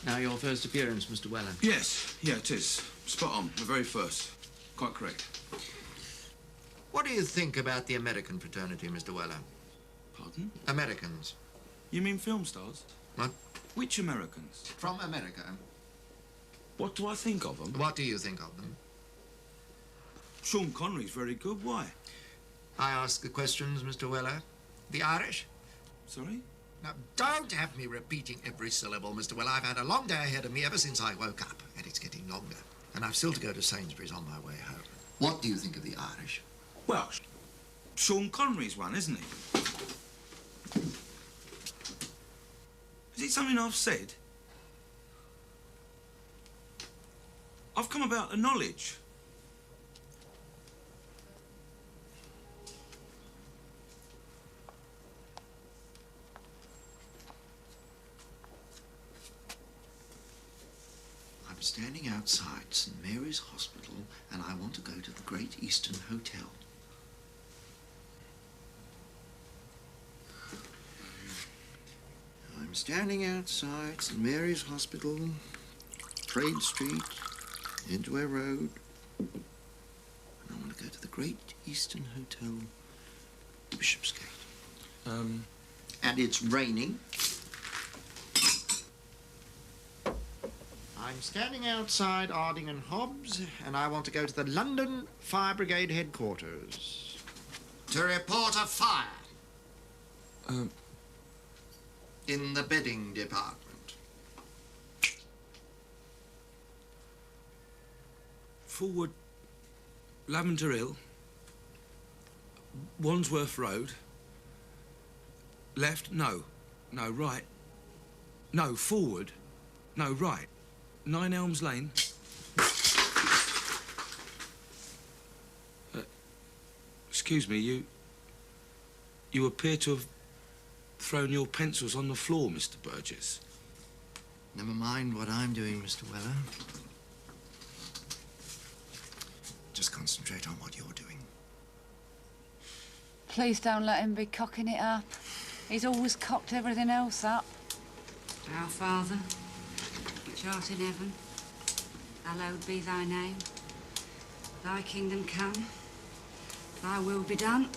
Speaker 12: Now your first appearance, Mr. Weller.
Speaker 10: Yes, yeah, it is. Spot on, the very first. Quite correct.
Speaker 12: What do you think about the American fraternity, Mr. Weller?
Speaker 10: Pardon?
Speaker 12: Americans.
Speaker 10: You mean film stars?
Speaker 12: What?
Speaker 10: Which Americans?
Speaker 12: From America.
Speaker 10: What do I think of them?
Speaker 12: What do you think of them?
Speaker 10: Sean Connery's very good. Why?
Speaker 12: I ask the questions, Mr. Weller. The Irish?
Speaker 10: Sorry?
Speaker 12: Now, don't have me repeating every syllable, Mr. Weller. I've had a long day ahead of me ever since I woke up, and it's getting longer. And I've still to go to Sainsbury's on my way home. What do you think of the Irish?
Speaker 19: Well, Sean Connery's one, isn't he? Is it something I've said? I've come about the knowledge.
Speaker 12: I'm standing outside St Mary's Hospital and I want to go to the Great Eastern Hotel. I'm standing outside St Mary's Hospital, Trade Street, Edgware Road, and I want to go to the Great Eastern Hotel, Bishopsgate. And it's raining. I'm standing outside Arding and Hobbs, and I want to go to the London Fire Brigade headquarters to report a fire. In the bedding department.
Speaker 19: Forward Lavender Hill, Wandsworth Road, left, no, right, no, forward, no, right, 9 Elms Lane. Excuse me, you appear to have thrown your pencils on the floor, Mr. Burgess.
Speaker 12: Never mind what I'm doing, Mr. Weller. Just concentrate on what you're doing.
Speaker 8: Please don't let him be cocking it up. He's always cocked everything else up.
Speaker 21: Our Father, which art in heaven, hallowed be thy name. Thy kingdom come, thy will be done,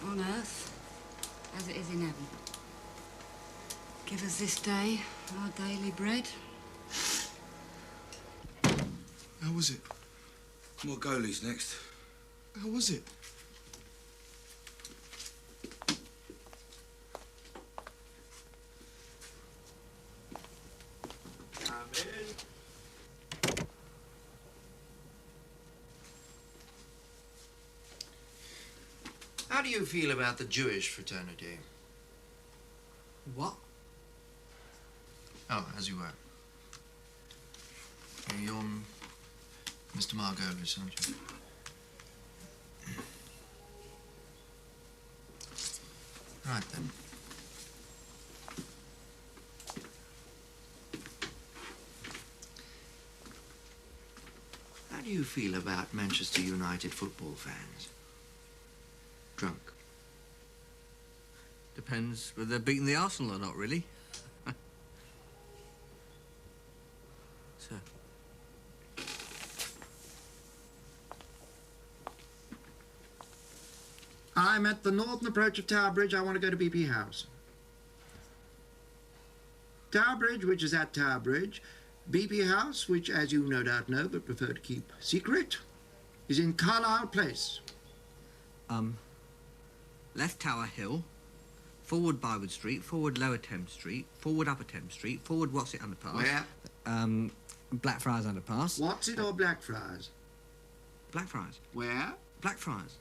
Speaker 21: on earth as it is in heaven. Give us this day our daily bread.
Speaker 19: How was it? More goalies next. How was it?
Speaker 12: Come in. How do you feel about the Jewish fraternity?
Speaker 14: What?
Speaker 12: Oh, as you were. You're Mr. Margolis, aren't you? Right, then. How do you feel about Manchester United football fans? Drunk?
Speaker 14: Depends whether they're beating the Arsenal or not, really. Sir.
Speaker 12: I'm at the northern approach of Tower Bridge. I want to go to BP House. Tower Bridge, which is at Tower Bridge. BP House, which, as you no doubt know, but prefer to keep secret, is in Carlisle Place.
Speaker 14: Left Tower Hill, forward Bywood Street, forward Lower Thames Street, forward Upper Thames Street, forward What's It Underpass.
Speaker 12: Where?
Speaker 14: Blackfriars Underpass.
Speaker 12: What's it or Blackfriars?
Speaker 14: Blackfriars.
Speaker 12: Where?
Speaker 14: Blackfriars.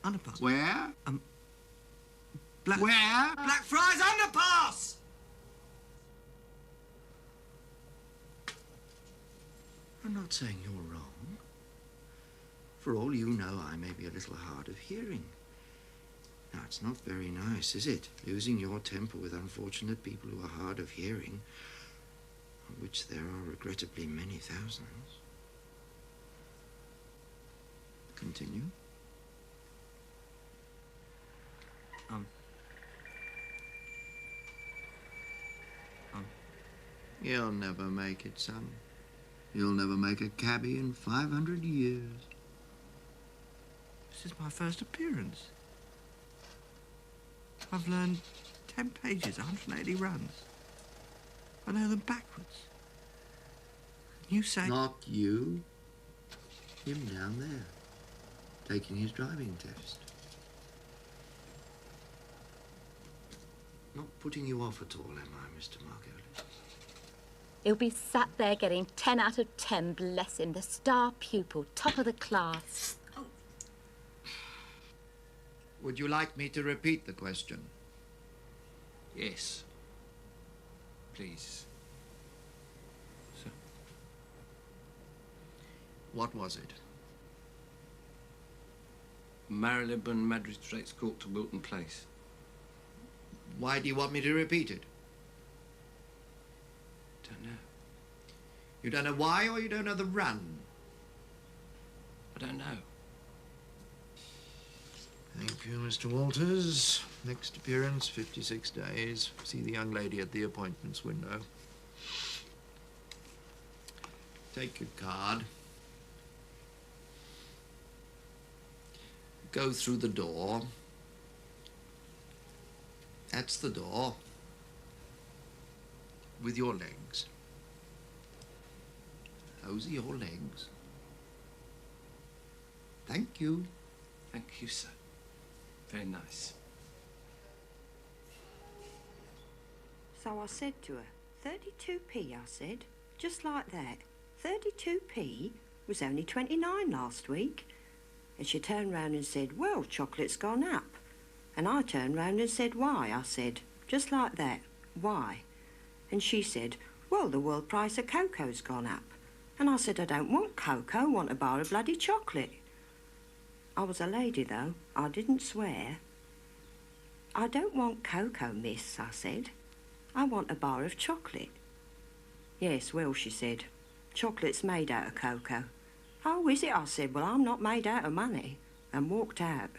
Speaker 14: Underpass.
Speaker 12: Where?
Speaker 14: Where?
Speaker 12: Blackfriars Underpass! I'm not saying you're wrong. For all you know, I may be a little hard of hearing. Now, it's not very nice, is it? Losing your temper with unfortunate people who are hard of hearing, of which there are regrettably many thousands. Continue. You'll never make it, son. You'll never make a cabbie in 500 years.
Speaker 14: This is my first appearance. I've learned 10 pages, 180 runs. I know them backwards. You say...
Speaker 12: Not you. Him down there, taking his driving test. Not putting you off at all, am I, Mr. Margolis?
Speaker 9: He'll be sat there getting 10 out of 10, bless him, the star pupil, top of the class.
Speaker 12: Would you like me to repeat the question?
Speaker 15: Yes. Please. Sir.
Speaker 12: What was it?
Speaker 15: Marylebone Magistrates Court to Wilton Place.
Speaker 12: Why do you want me to repeat it?
Speaker 15: Don't know.
Speaker 12: You don't know why, or you don't know the run?
Speaker 15: I don't know.
Speaker 12: Thank you, Mr. Walters. Next appearance, 56 days. See the young lady at the appointments window. Take your card. Go through the door. That's the door. With your legs. Those are your legs. Thank you.
Speaker 15: Thank you, sir. Very nice.
Speaker 21: So I said to her, 32p, I said, just like that. 32p was only 29 last week. And she turned round and said, well, chocolate's gone up. And I turned round and said, why? I said, just like that, why? And she said, well, the world price of cocoa's gone up. And I said, I don't want cocoa, I want a bar of bloody chocolate. I was a lady, though. I didn't swear. I don't want cocoa, miss, I said. I want a bar of chocolate. Yes, well, she said, chocolate's made out of cocoa. Oh, is it? I said, well, I'm not made out of money, and walked out.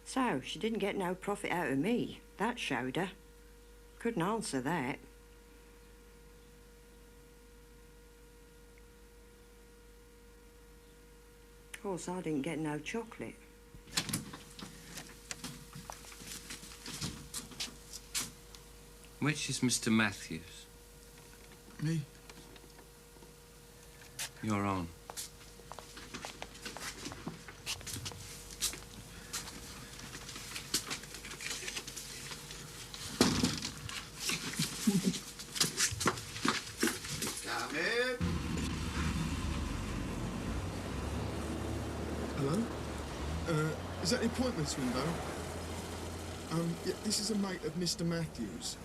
Speaker 21: So, she didn't get no profit out of me. That showed her. Couldn't answer that. Of course, I didn't get no chocolate.
Speaker 15: Which is Mr. Matthews?
Speaker 11: Me?
Speaker 15: You're on.
Speaker 12: Come in.
Speaker 11: Hello? Is that the appointments window? Yeah, this is a mate of Mr. Matthews.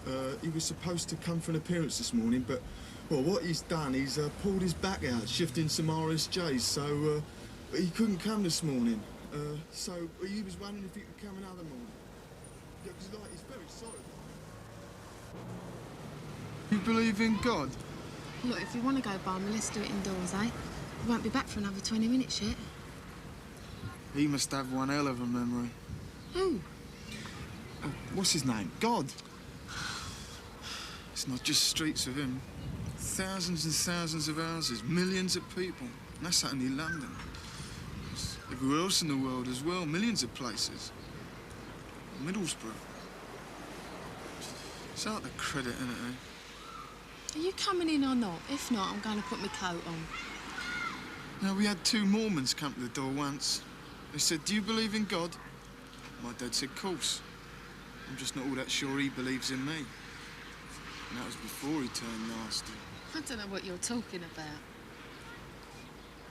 Speaker 11: He was supposed to come for an appearance this morning, but, well, what he's done, he's pulled his back out, shifting some RSJs, so he couldn't come this morning. So he was wondering if he could come another morning. Yeah, because, like, he's very sorry. You believe in God?
Speaker 5: Look, if you want to go balmy, let's do it indoors, eh? We won't be back for another 20 minutes yet.
Speaker 11: He must have one hell of a memory.
Speaker 5: Who?
Speaker 11: What's his name? God. It's not just streets of him. Thousands and thousands of houses, millions of people. And that's only London. There's everywhere else in the world as well, millions of places. Middlesbrough. It's out the credit, isn't it, eh?
Speaker 5: Are you coming in or not? If not, I'm going to put my coat on.
Speaker 11: Now, we had two Mormons come to the door once. They said, do you believe in God? My dad said, course. I'm just not all that sure he believes in me. And that was before he turned nasty.
Speaker 5: I don't know what you're talking about.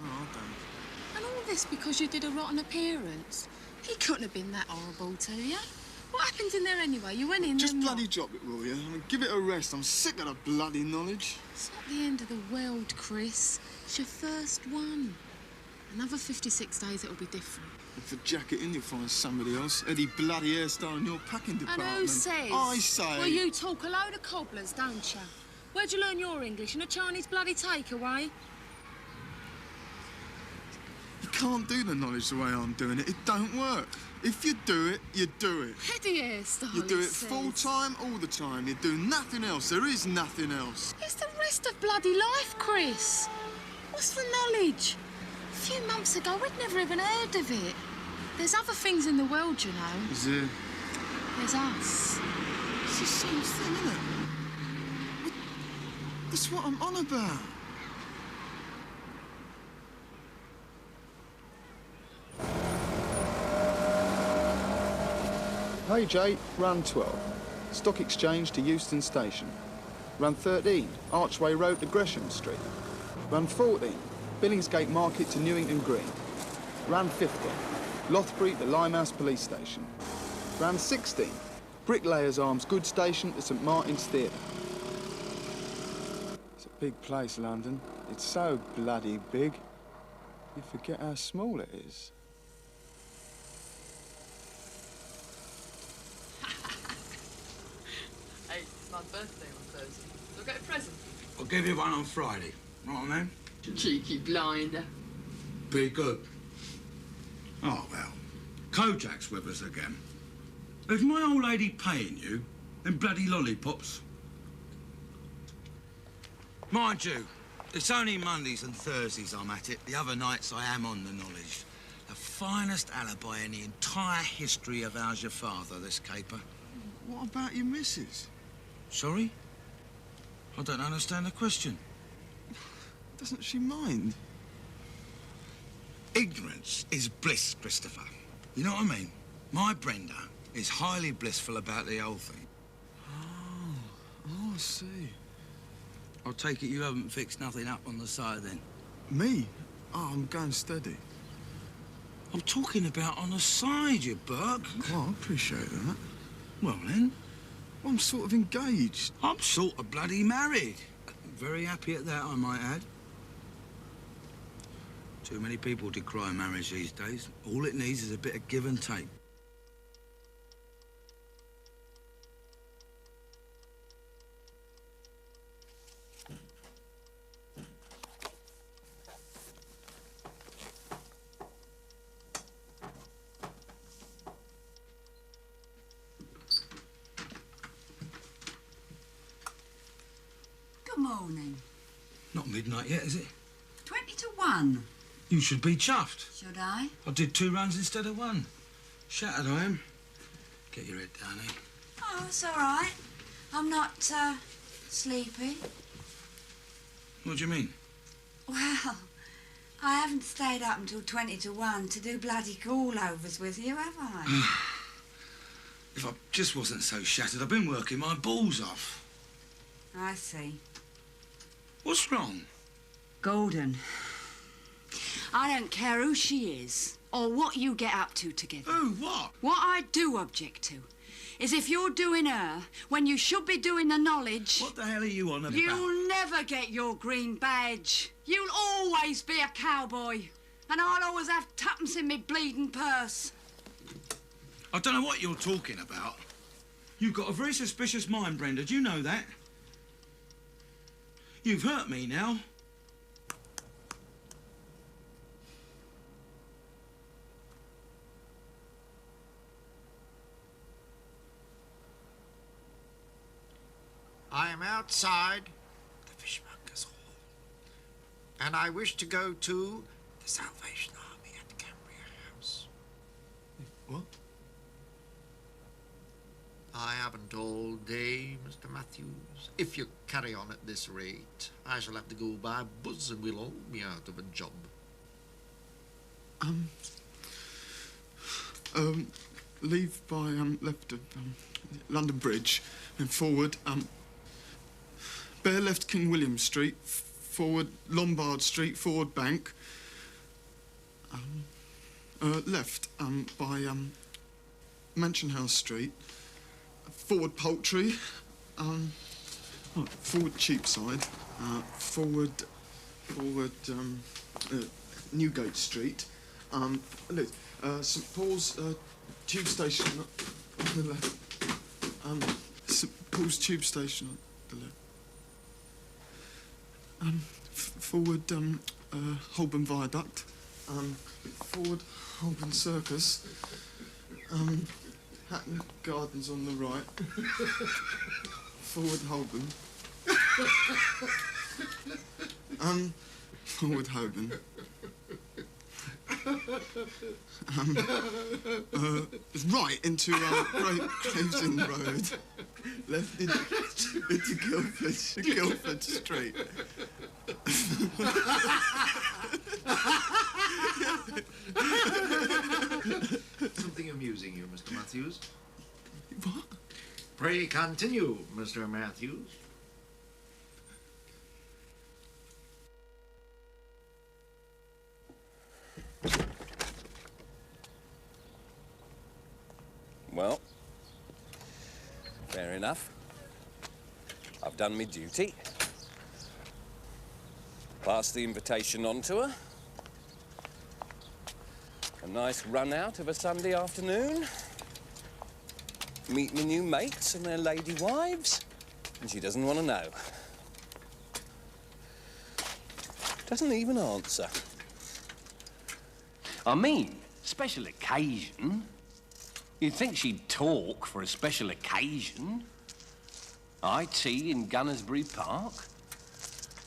Speaker 11: Oh, I don't.
Speaker 5: And all this because you did a rotten appearance? He couldn't have been that horrible to you. What happened in there anyway? You went in
Speaker 11: Just
Speaker 5: and
Speaker 11: bloody drop it, will you? I mean, give it a rest. I'm sick of the bloody knowledge.
Speaker 5: It's not the end of the world, Chris. It's your first one. Another 56 days, it'll be different.
Speaker 11: If a jacket in, you'll find somebody else. Eddie bloody hairstyle in your packing department.
Speaker 5: And who says?
Speaker 11: I say.
Speaker 5: Well, you talk a load of cobblers, don't you? Where'd you learn your English? In a Chinese bloody takeaway?
Speaker 11: You can't do the knowledge the way I'm doing it. It don't work. If you do it, you do it.
Speaker 5: Eddie hairstyle,
Speaker 11: You do it
Speaker 5: says.
Speaker 11: full time, all the time. You do nothing else. There is nothing else.
Speaker 5: It's the rest of bloody life, Chris. What's the knowledge? A few months ago, we'd never even heard of it. There's other things in the world, you know.
Speaker 11: Is there?
Speaker 5: There's us.
Speaker 11: It's the same thing, isn't it? That's what I'm on about.
Speaker 22: Page 8, run 12. Stock exchange to Euston Station.
Speaker 11: Run 13, Archway Road to Gresham Street. Run 14, Billingsgate Market to Newington Green. Run 15, Lothbury to Limehouse Police Station. Run 16, Bricklayers Arms Goods Station to St Martin's Theatre. It's a big place, London. It's so bloody big, you forget how small it is.
Speaker 7: Hey, it's my birthday on Thursday. So I'll get a present.
Speaker 19: I'll give you one on Friday. Know what I mean?
Speaker 7: Cheeky blinder.
Speaker 19: Be good. Oh, well. Kojak's with us again. Is my old lady paying you them bloody lollipops? Mind you, it's only Mondays and Thursdays I'm at it. The other nights I am on the knowledge. The finest alibi in the entire history of How's Your Father, this caper.
Speaker 11: What about your missus?
Speaker 19: Sorry? I don't understand the question.
Speaker 11: Doesn't she mind?
Speaker 19: Ignorance is bliss, Christopher. You know what I mean? My Brenda is highly blissful about the whole thing.
Speaker 11: Oh, I see.
Speaker 19: I'll take it you haven't fixed nothing up on the side then.
Speaker 11: Me? Oh, I'm going steady.
Speaker 19: I'm talking about on the side, you Burke.
Speaker 11: Oh, I appreciate that.
Speaker 19: Well then?
Speaker 11: I'm sort of engaged.
Speaker 19: I'm sort of bloody married. Very happy at that, I might add. Too many people decry marriage these days. All it needs is a bit of give and take.
Speaker 21: Good morning.
Speaker 19: Not midnight yet, is it?
Speaker 21: 20 to 1.
Speaker 19: You should be chuffed.
Speaker 21: Should I?
Speaker 19: I did 2 runs instead of 1. Shattered I am. Get your head down, eh?
Speaker 21: Oh, it's all right. I'm not, sleepy.
Speaker 19: What do you mean?
Speaker 21: Well, I haven't stayed up until 20 to 1 to do bloody call-overs with you, have I?
Speaker 19: If I just wasn't so shattered, I've been working my balls off.
Speaker 21: I see.
Speaker 19: What's wrong?
Speaker 21: Gordon. I don't care who she is or what you get up to together.
Speaker 19: Who? What?
Speaker 21: What I do object to is if you're doing her when you should be doing the knowledge...
Speaker 19: What the hell are you on about?
Speaker 21: You'll never get your green badge. You'll always be a cowboy. And I'll always have tuppence in me bleeding purse.
Speaker 19: I don't know what you're talking about. You've got a very suspicious mind, Brenda. Do you know that? You've hurt me now.
Speaker 12: I am outside the Fishmonger's Hall, and I wish to go to the Salvation Army at Cambria House.
Speaker 11: What?
Speaker 12: I haven't all day, Mr. Matthews. If you carry on at this rate, I shall have to go by buzz and we'll all be out of a job.
Speaker 11: Leave by, left of, London Bridge, and forward, bear left King William Street, forward Lombard Street, forward Bank, left, by, Mansion House Street, forward Poultry, forward Cheapside, forward, Newgate Street, St Paul's, Tube Station on the left, St Paul's Tube Station on the left, forward, Holborn Viaduct, forward Holborn Circus, Hatton Gardens on the right, forward Holborn, forward Holborn, right into Gravesend Road, left into Guildford Street.
Speaker 12: Something amusing you, Mr. Matthews?
Speaker 11: What?
Speaker 12: Pray continue, Mr. Matthews.
Speaker 15: Fair enough. I've done my duty. Passed the invitation on to her. A nice run out of a Sunday afternoon. Meet my new mates and their lady wives. And she doesn't want to know. Doesn't even answer. I mean, special occasion. You'd think she'd talk for a special occasion. IT in Gunnersbury Park?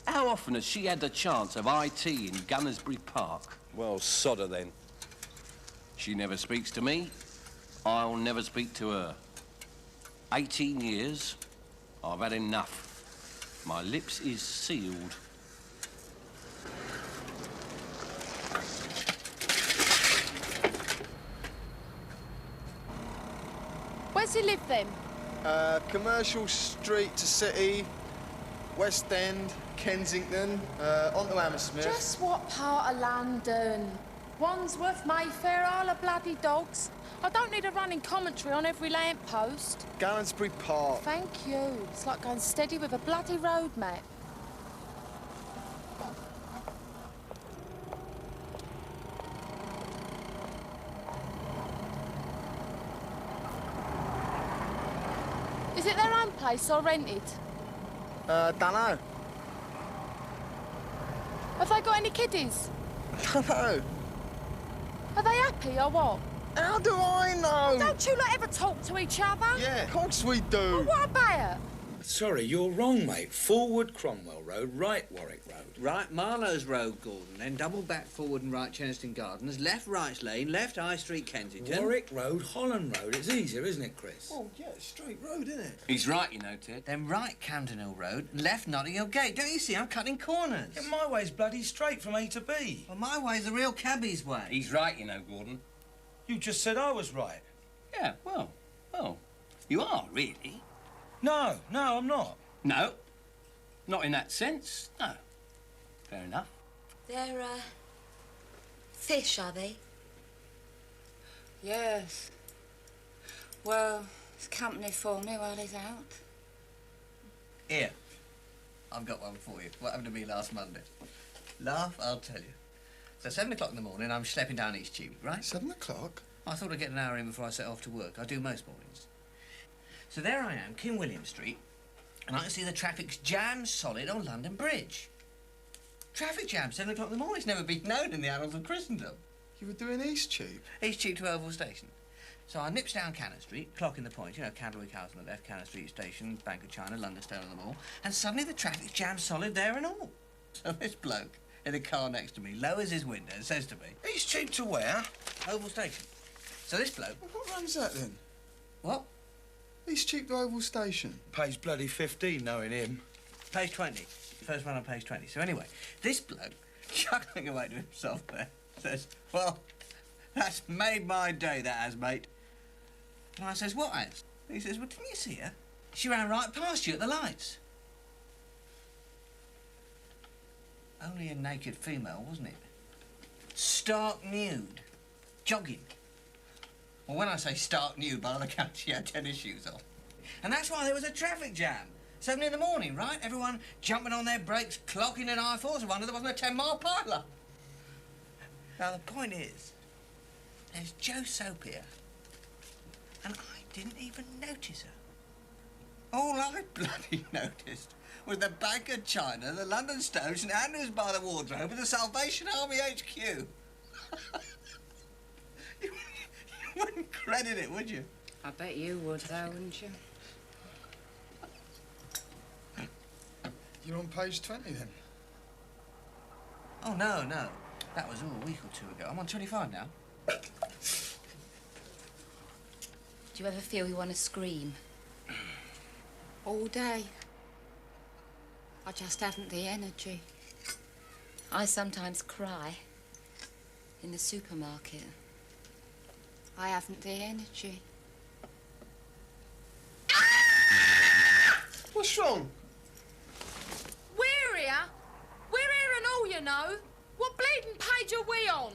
Speaker 15: How often has she had the chance of IT in Gunnersbury Park? Well, sod her then. She never speaks to me. I'll never speak to her. 18 years. I've had enough. My lips is sealed.
Speaker 5: Where's he live then?
Speaker 11: Commercial Street to City, West End, Kensington, on to Hammersmith.
Speaker 5: Just what part of London? Wandsworth, Mayfair, Isle of Bloody Dogs. I don't need a running commentary on every lamppost.
Speaker 11: Gunnersbury Park.
Speaker 5: Thank you. It's like going steady with a bloody road map. Is it their own place or rented?
Speaker 11: Dunno.
Speaker 5: Have they got any kiddies?
Speaker 11: Dunno.
Speaker 5: Are they happy or what?
Speaker 11: How do I know?
Speaker 5: Don't you lot ever talk to each other?
Speaker 11: Yeah, of course we do.
Speaker 5: Well, what about it?
Speaker 19: Sorry, you're wrong, mate. Forward Cromwell Road, right Warwick Road.
Speaker 14: Right Marlowe's Road, Gordon, then double back forward and right Cheniston Gardens, left Wright's Lane, left High Street, Kensington.
Speaker 19: Warwick Road, Holland Road. It's easier, isn't it, Chris?
Speaker 11: Oh, yeah, straight road, isn't it?
Speaker 15: He's right, you know, Ted.
Speaker 14: Then right Camden Hill Road, left Notting Hill Gate. Don't you see, I'm cutting corners.
Speaker 19: Yeah, my way's bloody straight from A to B.
Speaker 14: Well, my way's the real cabbie's way.
Speaker 15: He's right, you know, Gordon.
Speaker 19: You just said I was right.
Speaker 15: Yeah, well, you are, really.
Speaker 19: No, I'm not.
Speaker 15: No, not in that sense, no. Fair enough.
Speaker 17: They're, fish, are they?
Speaker 21: Yes. Well, it's company for me while he's out.
Speaker 14: Here, I've got one for you. What happened to me last Monday? Laugh, I'll tell you. So 7 o'clock in the morning, I'm schlepping down East Tube, right?
Speaker 11: 7 o'clock?
Speaker 14: I thought I'd get an hour in before I set off to work. I do most mornings. So there I am, King William Street, and I can see the traffic's jammed solid on London Bridge. Traffic jam, 7 o'clock in the morning. It's never been known in the annals of Christendom.
Speaker 11: You were doing East Tube?
Speaker 14: East Tube to Oval Station. So I nips down Cannon Street, clocking the point, you know, Candlewick House on the left, Cannon Street Station, Bank of China, London Stone on the Mall, and suddenly the traffic's jammed solid there and all. So this bloke in a car next to me lowers his window and says to me,
Speaker 19: East Tube to where?
Speaker 14: Oval Station. So this bloke...
Speaker 11: Well, what runs that then?
Speaker 14: What?
Speaker 11: East Tube to Oval Station.
Speaker 19: Pays bloody 15, knowing him.
Speaker 14: Page 20. First one on page 20. So anyway, this bloke, chuckling away to himself there, says, well, that's made my day, that has, mate. And I says, what has? And he says, well, didn't you see her? She ran right past you at the lights. Only a naked female, wasn't it? Stark nude. Jogging. Well, when I say stark nude, by all accounts, she had tennis shoes on. And that's why there was a traffic jam. 7 in the morning, right? Everyone jumping on their brakes, clocking an I-4. I wonder there wasn't a 10-mile pileup. Now, the point is, there's Joe Soap here, and I didn't even notice her. All I bloody noticed was the Bank of China, the London Stone, St Andrews by the Wardrobe, and the Salvation Army HQ. You wouldn't credit it, would you?
Speaker 21: I bet you would, though, wouldn't you?
Speaker 11: You're on page 20, then?
Speaker 14: Oh, no. That was all a week or two ago. I'm on 25 now.
Speaker 18: Do you ever feel you want to scream?
Speaker 21: All day. I just haven't the energy.
Speaker 18: I sometimes cry. In the supermarket.
Speaker 21: I haven't the energy.
Speaker 11: What's wrong?
Speaker 5: We're here. We're here and all, you know. What bleeding page are we on?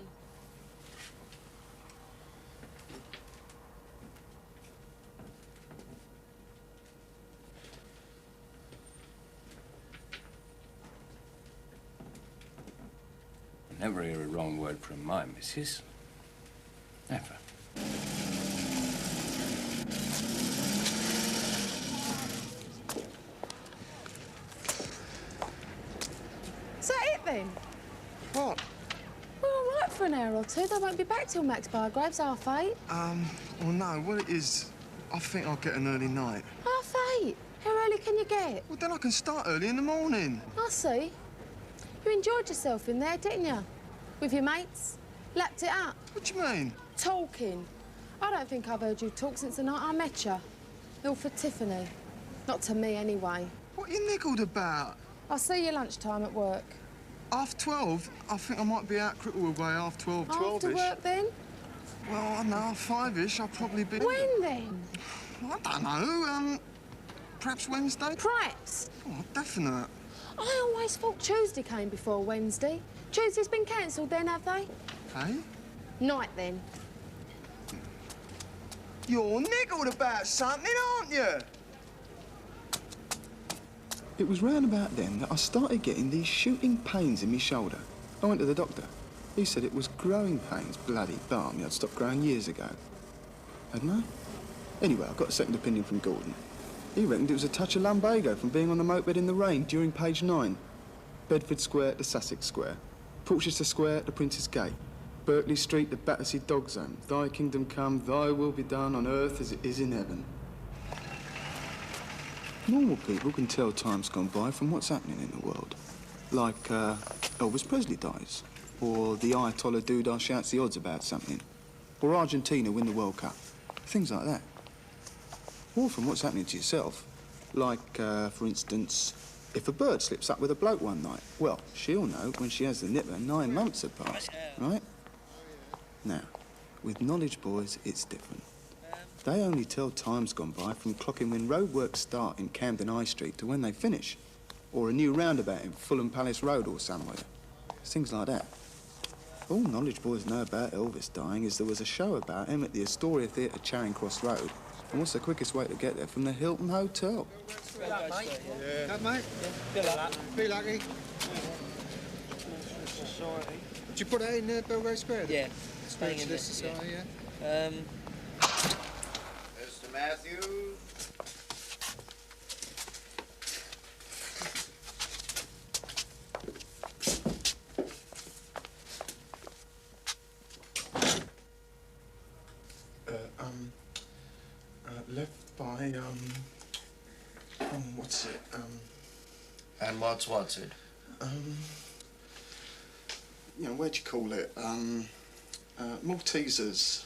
Speaker 15: Never hear a wrong word from my missus. Never.
Speaker 5: Is that it then?
Speaker 11: What?
Speaker 5: We're all right for an hour or two. They won't be back till Max Bargrave's 8:30.
Speaker 11: Well, no, what it is, I think I'll get an early night.
Speaker 5: 8:30? How early can you get?
Speaker 11: Well, then I can start early in the morning.
Speaker 5: I see. You enjoyed yourself in there, didn't you? With your mates? Lapped it up?
Speaker 11: What do you mean?
Speaker 5: Talking. I don't think I've heard you talk since the night I met you. All for Tiffany. Not to me, anyway.
Speaker 11: What are you niggled about?
Speaker 5: I'll see you lunchtime at work.
Speaker 11: 12:30? I think I might be out Cricklewood way 12:30, 12-ish.
Speaker 5: After work, then?
Speaker 11: Well, I don't know, 5-ish, I'll probably be...
Speaker 5: When, then?
Speaker 11: I don't know, perhaps Wednesday?
Speaker 5: Perhaps.
Speaker 11: Oh, definite.
Speaker 5: I always thought Tuesday came before Wednesday. Tuesday's been cancelled then, have they?
Speaker 11: Hey?
Speaker 5: Night, then.
Speaker 11: You're niggled about something, aren't you? It was round about then that I started getting these shooting pains in my shoulder. I went to the doctor. He said it was growing pains, bloody balmy. I'd stopped growing years ago. Hadn't I? Anyway, I got a second opinion from Gordon. He reckoned it was a touch of lumbago from being on the moped in the rain during page 9. Bedford Square to Sussex Square. Portchester Square to Prince's Gate. Berkeley Street to Battersea Dog Zone. Thy kingdom come, thy will be done on earth as it is in heaven. Normal people can tell time's gone by from what's happening in the world. Like, Elvis Presley dies. Or the Ayatollah Doodah shouts the odds about something. Or Argentina win the World Cup. Things like that. Or from what's happening to yourself. Like, for instance, if a bird slips up with a bloke one night. Well, she'll know when she has the nipper 9 months have passed, right? Now, with knowledge boys, it's different. They only tell time's gone by from clocking when roadworks start in Camden High Street to when they finish. Or a new roundabout in Fulham Palace Road or somewhere. Things like that. All knowledge boys know about Elvis dying is there was a show about him at the Astoria Theatre, Charing Cross Road. And what's the quickest way to get there from the Hilton Hotel?
Speaker 10: Good luck, mate. Yeah. Good, mate. Good luck. Be lucky. Society. Did you put that in Belgrave Square? Yeah. Staying in this society, yeah.
Speaker 12: Mr. Matthews.
Speaker 11: Left by, what's it,
Speaker 12: And what's it?
Speaker 11: You know, where'd you call it? Maltesers.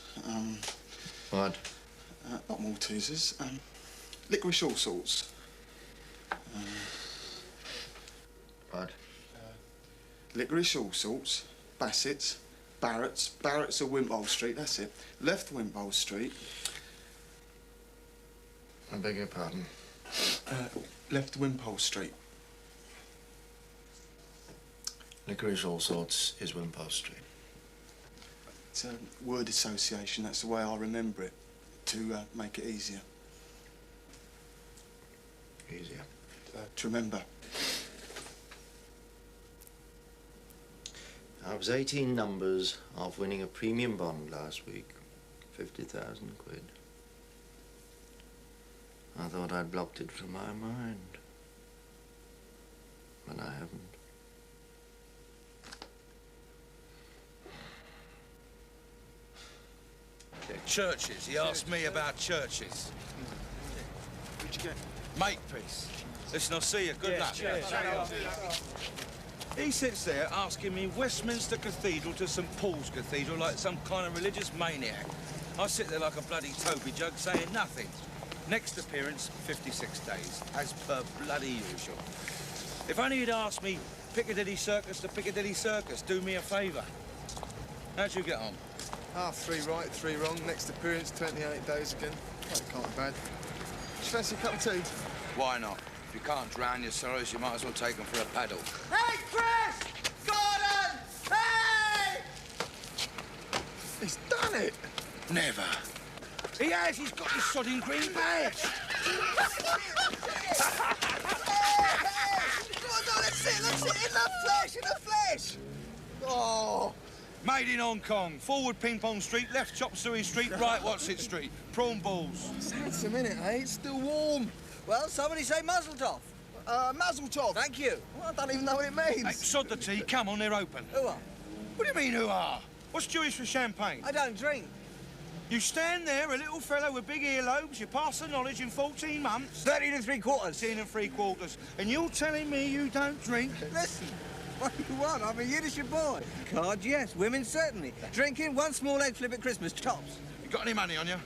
Speaker 12: What?
Speaker 11: Not Maltesers, licorice all sorts.
Speaker 12: What?
Speaker 11: Licorice all sorts, Bassett's, Barrett's of Wimpole Street, that's it. Left Wimpole Street.
Speaker 12: I beg your pardon?
Speaker 11: Left Wimpole Street.
Speaker 12: Licorice all sorts is Wimpole Street.
Speaker 11: It's a word association, that's the way I remember it, to make it easier.
Speaker 12: Easier?
Speaker 11: To remember.
Speaker 12: I was 18 numbers off winning a premium bond last week. 50,000 quid. I thought I'd blocked it from my mind. But I haven't.
Speaker 19: Yeah, churches. He asked me about churches.
Speaker 11: What'd you get?
Speaker 19: Makepeace. Listen, I'll see you. Good luck. He sits there asking me Westminster Cathedral to St Paul's Cathedral like some kind of religious maniac. I sit there like a bloody Toby jug saying nothing. Next appearance, 56 days, as per bloody usual. If only he'd asked me Piccadilly Circus to Piccadilly Circus, do me a favour. How'd you get on?
Speaker 11: 3 right, 3 wrong. Next appearance, 28 days again. That can't be bad. Do you fancy a cup of tea?
Speaker 19: Why not? If you can't drown your sorrows, you might as well take them for a paddle.
Speaker 10: Hey, Chris! Gordon! Hey!
Speaker 11: He's done it!
Speaker 19: Never. He has. He's got his sodding green badge.
Speaker 10: Gordon, let's see it in the flesh, Oh,
Speaker 19: Made in Hong Kong. Forward Ping Pong Street, left Chop Suey Street, right What's-It Street. Prawn balls.
Speaker 4: It's handsome, innit, eh? It's still warm.
Speaker 14: Well, somebody say Mazel Tov.
Speaker 4: Mazel Tov.
Speaker 14: Thank you.
Speaker 4: Well, I don't even know what it means.
Speaker 19: Hey, sod the tea. Come on, they're open.
Speaker 14: Who are?
Speaker 19: What do you mean, who are? What's Jewish for champagne?
Speaker 14: I don't drink.
Speaker 19: You stand there, a little fellow with big earlobes, you pass the knowledge in 14 months.
Speaker 14: 13 3/4.
Speaker 19: 13 3/4. And you're telling me you don't drink?
Speaker 14: Listen, what do you want? I'm a Yiddish boy. Cards, yes. Women, certainly. Drinking, one small egg flip at Christmas, tops.
Speaker 19: You got any money on you?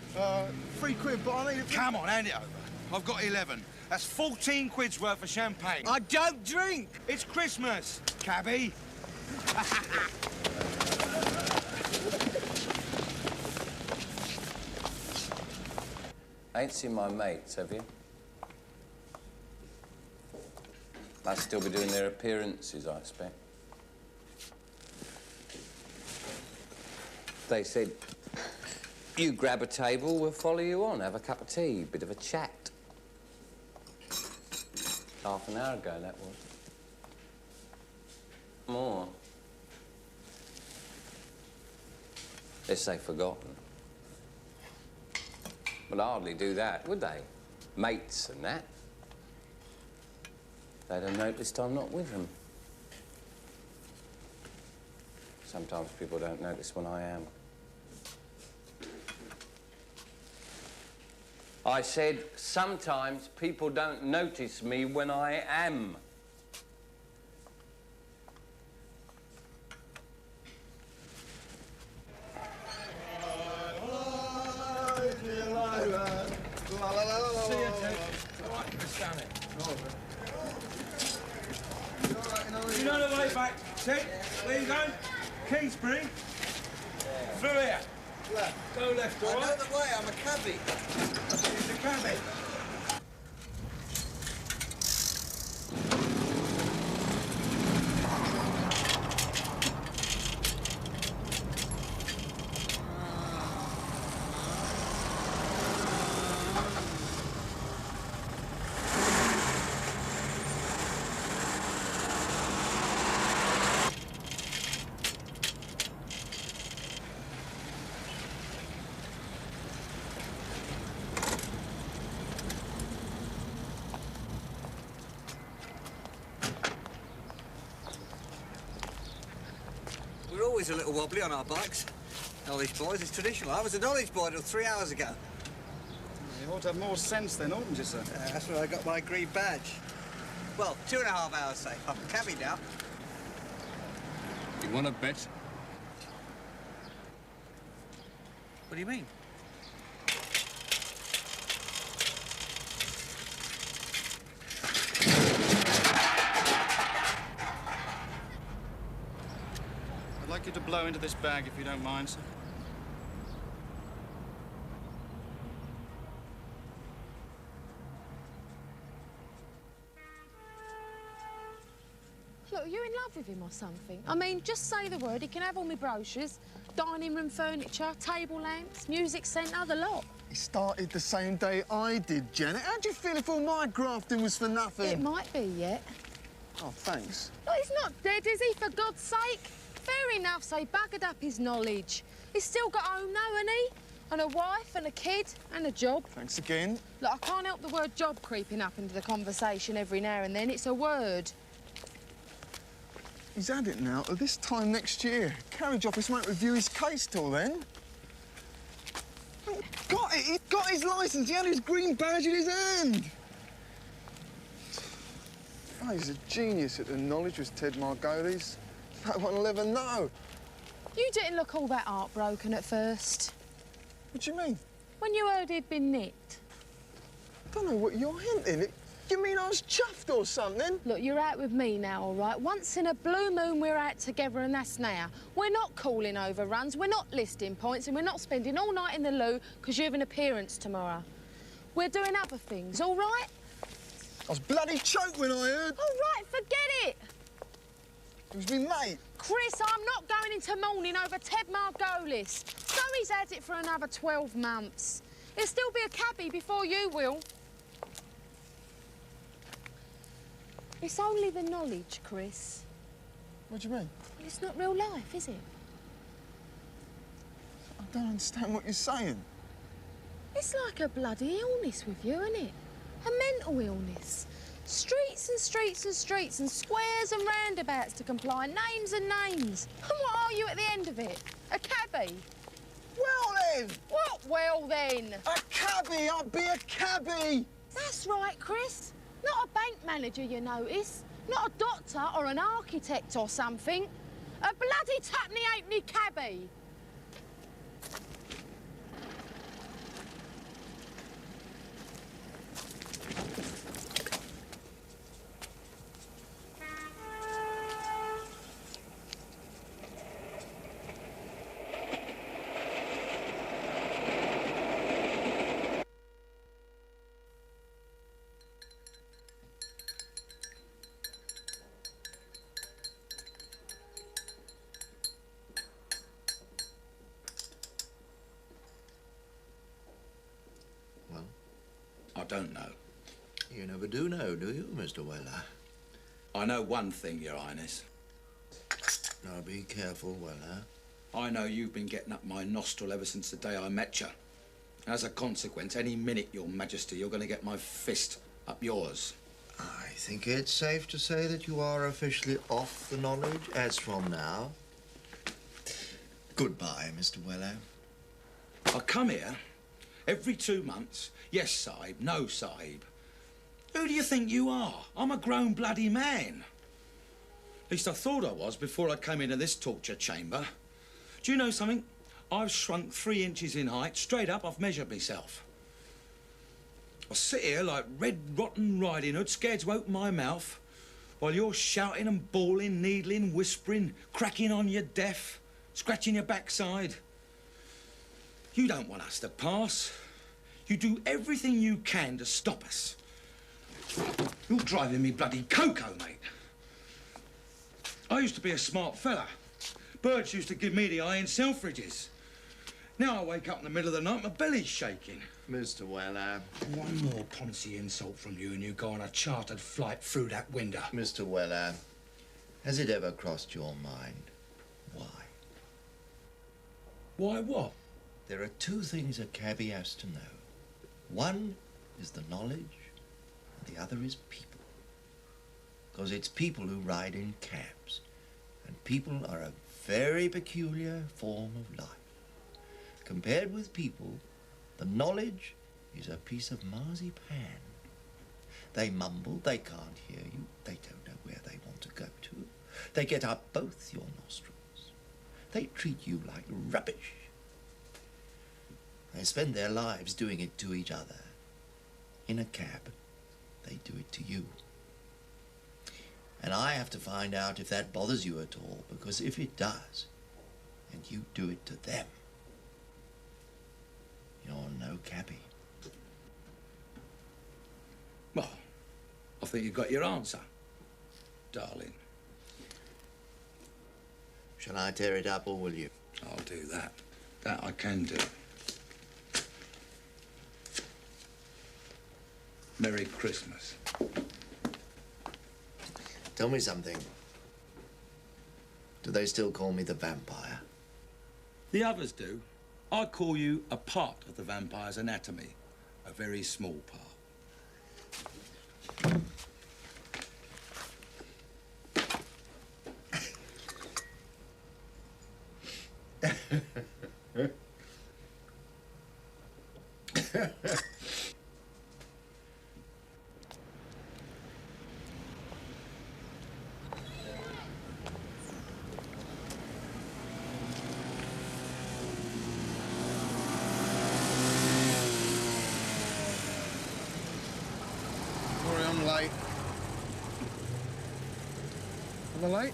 Speaker 4: £3, but I need it.
Speaker 19: Come on, hand it over. I've got 11. That's 14 quid's worth of champagne.
Speaker 14: I don't drink.
Speaker 19: It's Christmas, cabbie.
Speaker 15: Ain't seen my mates, have you? They'll still be doing their appearances, I expect. They said, you grab a table, we'll follow you on, have a cup of tea, bit of a chat. Half an hour ago, that was. More. Unless they've forgotten. Well, hardly do that, would they? Mates and that. They'd have noticed I'm not with them. Sometimes people don't notice when I am. I said, sometimes people don't notice me when I am.
Speaker 19: You know the way back, Ted? Where you going? Kingsbury? Through here. Left. Go left, all right?
Speaker 14: I know the way, I'm a cabbie.
Speaker 19: He's a cabbie.
Speaker 14: We're always a little wobbly on our bikes. Knowledge boys, it's traditional. I was a knowledge boy till 3 hours ago.
Speaker 4: You ought to have more sense then, oughtn't you, sir?
Speaker 14: That's where I got my green badge. Well, 2.5 hours, say. I'm a cabbie now.
Speaker 15: You want to bet?
Speaker 14: What do you mean?
Speaker 4: I'd like you to blow into this bag if you don't mind, sir.
Speaker 5: Look, are you in love with him or something? I mean, just say the word, he can have all my brochures. Dining room furniture, table lamps, music centre, the lot.
Speaker 4: He started the same day I did, Janet. How'd you feel if all my grafting was for nothing?
Speaker 5: It might be yet.
Speaker 4: Oh, thanks.
Speaker 5: Look, he's not dead, is he, for God's sake? Fair enough, say, buggered up his knowledge. He's still got home, though, hasn't he? And a wife and a kid and a job.
Speaker 4: Thanks again.
Speaker 5: Look, I can't help the word job creeping up into the conversation every now and then. It's a word.
Speaker 4: He's had it now till this time next year. Carriage office won't review his case till then. Got it! He got his licence. He had his green badge in his hand. Oh, he's a genius at the knowledge, was Ted Margolies. No one will ever know.
Speaker 5: You didn't look all that heartbroken at first.
Speaker 4: What do you mean?
Speaker 5: When you heard he'd been nicked.
Speaker 4: I don't know what you're hinting at. You mean I was chuffed or something?
Speaker 5: Look, you're out with me now, all right? Once in a blue moon, we're out together, and that's now. We're not calling overruns, we're not listing points, and we're not spending all night in the loo because you have an appearance tomorrow. We're doing other things, all right?
Speaker 4: I was bloody choked when I heard.
Speaker 5: All right, forget it.
Speaker 4: It was me mate.
Speaker 5: Chris, I'm not going into mourning over Ted Margolis. So he's had it for another 12 months. He'll still be a cabbie before you will. It's only the knowledge, Chris.
Speaker 4: What do you mean?
Speaker 5: Well, it's not real life, is it?
Speaker 11: I don't understand what you're saying.
Speaker 5: It's like a bloody illness with you, isn't it? A mental illness. Streets and streets and streets and squares and roundabouts to comply, names and names. And what are you at the end of it? A cabbie?
Speaker 11: Well then!
Speaker 5: What well then?
Speaker 11: A cabbie! I'll be a cabbie!
Speaker 5: That's right, Chris. Not a bank manager, you notice. Not a doctor or an architect or something. A bloody tuppenny halfpenny cabbie.
Speaker 13: I don't know.
Speaker 12: You never do know, do you, Mr. Weller?
Speaker 13: I know one thing, Your Highness.
Speaker 12: Now be careful, Weller.
Speaker 13: I know you've been getting up my nostril ever since the day I met you. As a consequence, any minute, Your Majesty, you're going to get my fist up yours.
Speaker 12: I think it's safe to say that you are officially off the knowledge as from now. Goodbye, Mr. Weller.
Speaker 13: I come here every 2 months. Yes, Sahib. No, Sahib. Who do you think you are? I'm a grown bloody man. At least I thought I was before I came into this torture chamber. Do you know something? I've shrunk 3 inches in height. Straight up, I've measured myself. I sit here like Red Rotten Riding Hood, scared to open my mouth, while you're shouting and bawling, needling, whispering, cracking on your deaf, scratching your backside. You don't want us to pass. You do everything you can to stop us. You're driving me bloody cocoa, mate. I used to be a smart fella. Birds used to give me the eye in Selfridges. Now I wake up in the middle of the night, my belly's shaking.
Speaker 12: Mr. Weller.
Speaker 13: One more Ponzi insult from you and you go on a chartered flight through that window.
Speaker 12: Mr. Weller, has it ever crossed your mind why?
Speaker 13: Why what?
Speaker 12: There are 2 things a cabbie has to know. One is the knowledge, and the other is people. Because it's people who ride in cabs, and people are a very peculiar form of life. Compared with people, the knowledge is a piece of marzipan. They mumble, they can't hear you, they don't know where they want to go to. They get up both your nostrils. They treat you like rubbish. They spend their lives doing it to each other. In a cab, they do it to you. And I have to find out if that bothers you at all, because if it does, and you do it to them, you're no cabbie.
Speaker 13: Well, I think you've got your answer, darling.
Speaker 12: Shall I tear it up, or will you?
Speaker 13: I'll do that. That I can do. Merry Christmas.
Speaker 12: Tell me something. Do they still call me the vampire?
Speaker 13: The others do. I call you a part of the vampire's anatomy. A very small part.
Speaker 11: Sorry, I'm late. Am I late?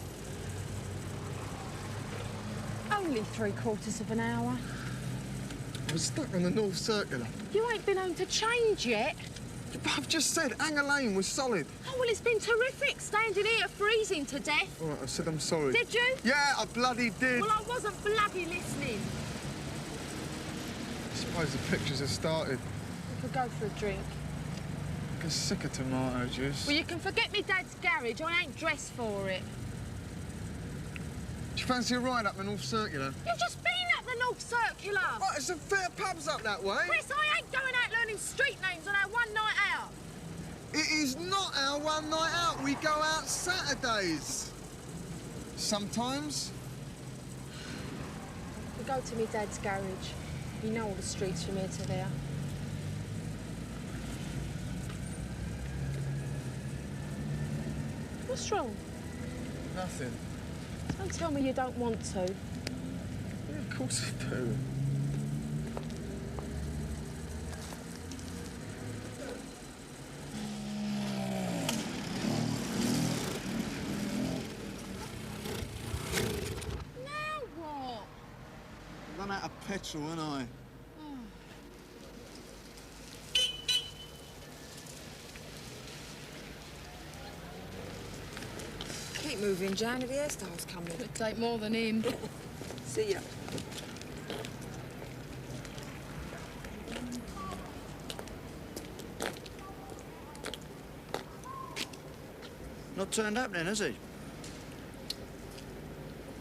Speaker 5: Only 3/4 of an hour.
Speaker 11: I was stuck on the North Circular.
Speaker 5: You ain't been home to change yet.
Speaker 11: But I've just said Anger Lane was solid.
Speaker 5: Oh, well, it's been terrific, standing here freezing to death.
Speaker 11: All right, I said I'm sorry.
Speaker 5: Did you?
Speaker 11: Yeah, I bloody did.
Speaker 5: Well, I wasn't bloody listening.
Speaker 11: I suppose the pictures have started.
Speaker 5: We could go for a drink.
Speaker 11: I get sick of tomato juice.
Speaker 5: Well, you can forget me Dad's garage. I ain't dressed for it.
Speaker 11: Do you fancy a ride up the North Circular?
Speaker 5: You've just been up the the North Circular.
Speaker 4: What, there's some fair pubs up that way?
Speaker 5: Chris, I ain't going out learning street names on our one night out.
Speaker 4: It is not our one night out. We go out Saturdays. Sometimes.
Speaker 5: We go to my dad's garage. You know all the streets from here to there. What's wrong?
Speaker 4: Nothing.
Speaker 5: Don't tell me you don't want to.
Speaker 4: Yeah, of course I do.
Speaker 5: Now what?
Speaker 4: Run out of petrol, ain't I?
Speaker 21: Keep moving, Jan, if the hairstyle's coming.
Speaker 5: It'd take more than him.
Speaker 21: See ya.
Speaker 14: Not turned up then, has he?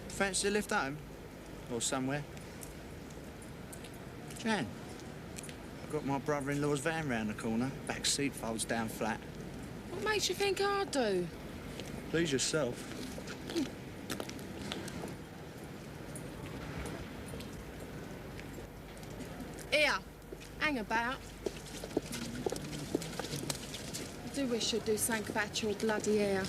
Speaker 14: Fancy a lift home? Or somewhere? Jan, I've got my brother-in-law's van round the corner. Back seat folds down flat.
Speaker 5: What makes you think I'd do?
Speaker 14: Please yourself.
Speaker 5: Here, hang about. I do wish you'd do something about your bloody hair.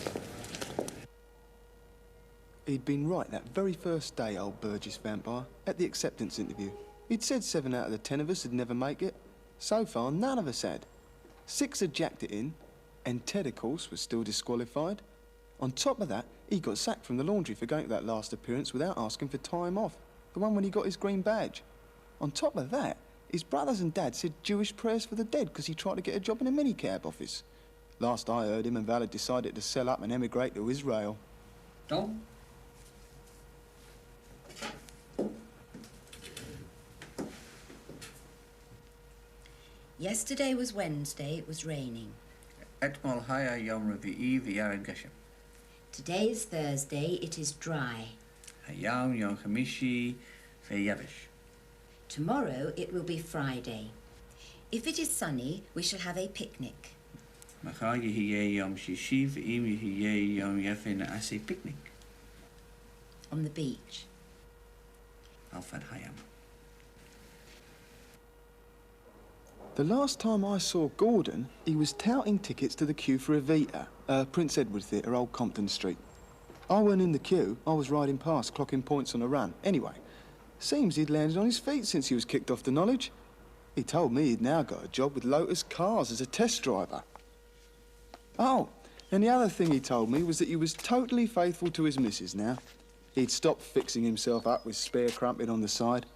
Speaker 11: He'd been right that very first day, old Burgess Vampire, at the acceptance interview. He'd said 7 out of the 10 of us would never make it. So far, none of us had. 6 had jacked it in, and Ted, of course, was still disqualified. On top of that, he got sacked from the laundry for going to that last appearance without asking for time off. The one when he got his green badge. On top of that, his brothers and dad said Jewish prayers for the dead because he tried to get a job in a minicab office. Last I heard, him and Val had decided to sell up and emigrate to Israel.
Speaker 14: Tom?
Speaker 18: Yesterday was Wednesday, it was raining.
Speaker 14: أجمل حاجة يوم ربيعي في يوم القشم.
Speaker 18: Today is Thursday, it is dry.
Speaker 14: اليوم يوم خميسي في يبش.
Speaker 18: Tomorrow it will be Friday. If it is sunny, we shall have a picnic.
Speaker 14: מחר هي يوم شيشي وإيمي هي يوم يفن أسي picnic.
Speaker 18: On the beach.
Speaker 14: ألفد حيام.
Speaker 11: The last time I saw Gordon, he was touting tickets to the queue for Evita, Prince Edward Theatre, Old Compton Street. I weren't in the queue, I was riding past, clocking points on a run. Anyway, seems he'd landed on his feet since he was kicked off the knowledge. He told me he'd now got a job with Lotus Cars as a test driver. Oh, and the other thing he told me was that he was totally faithful to his missus now. He'd stopped fixing himself up with spare crumpet on the side.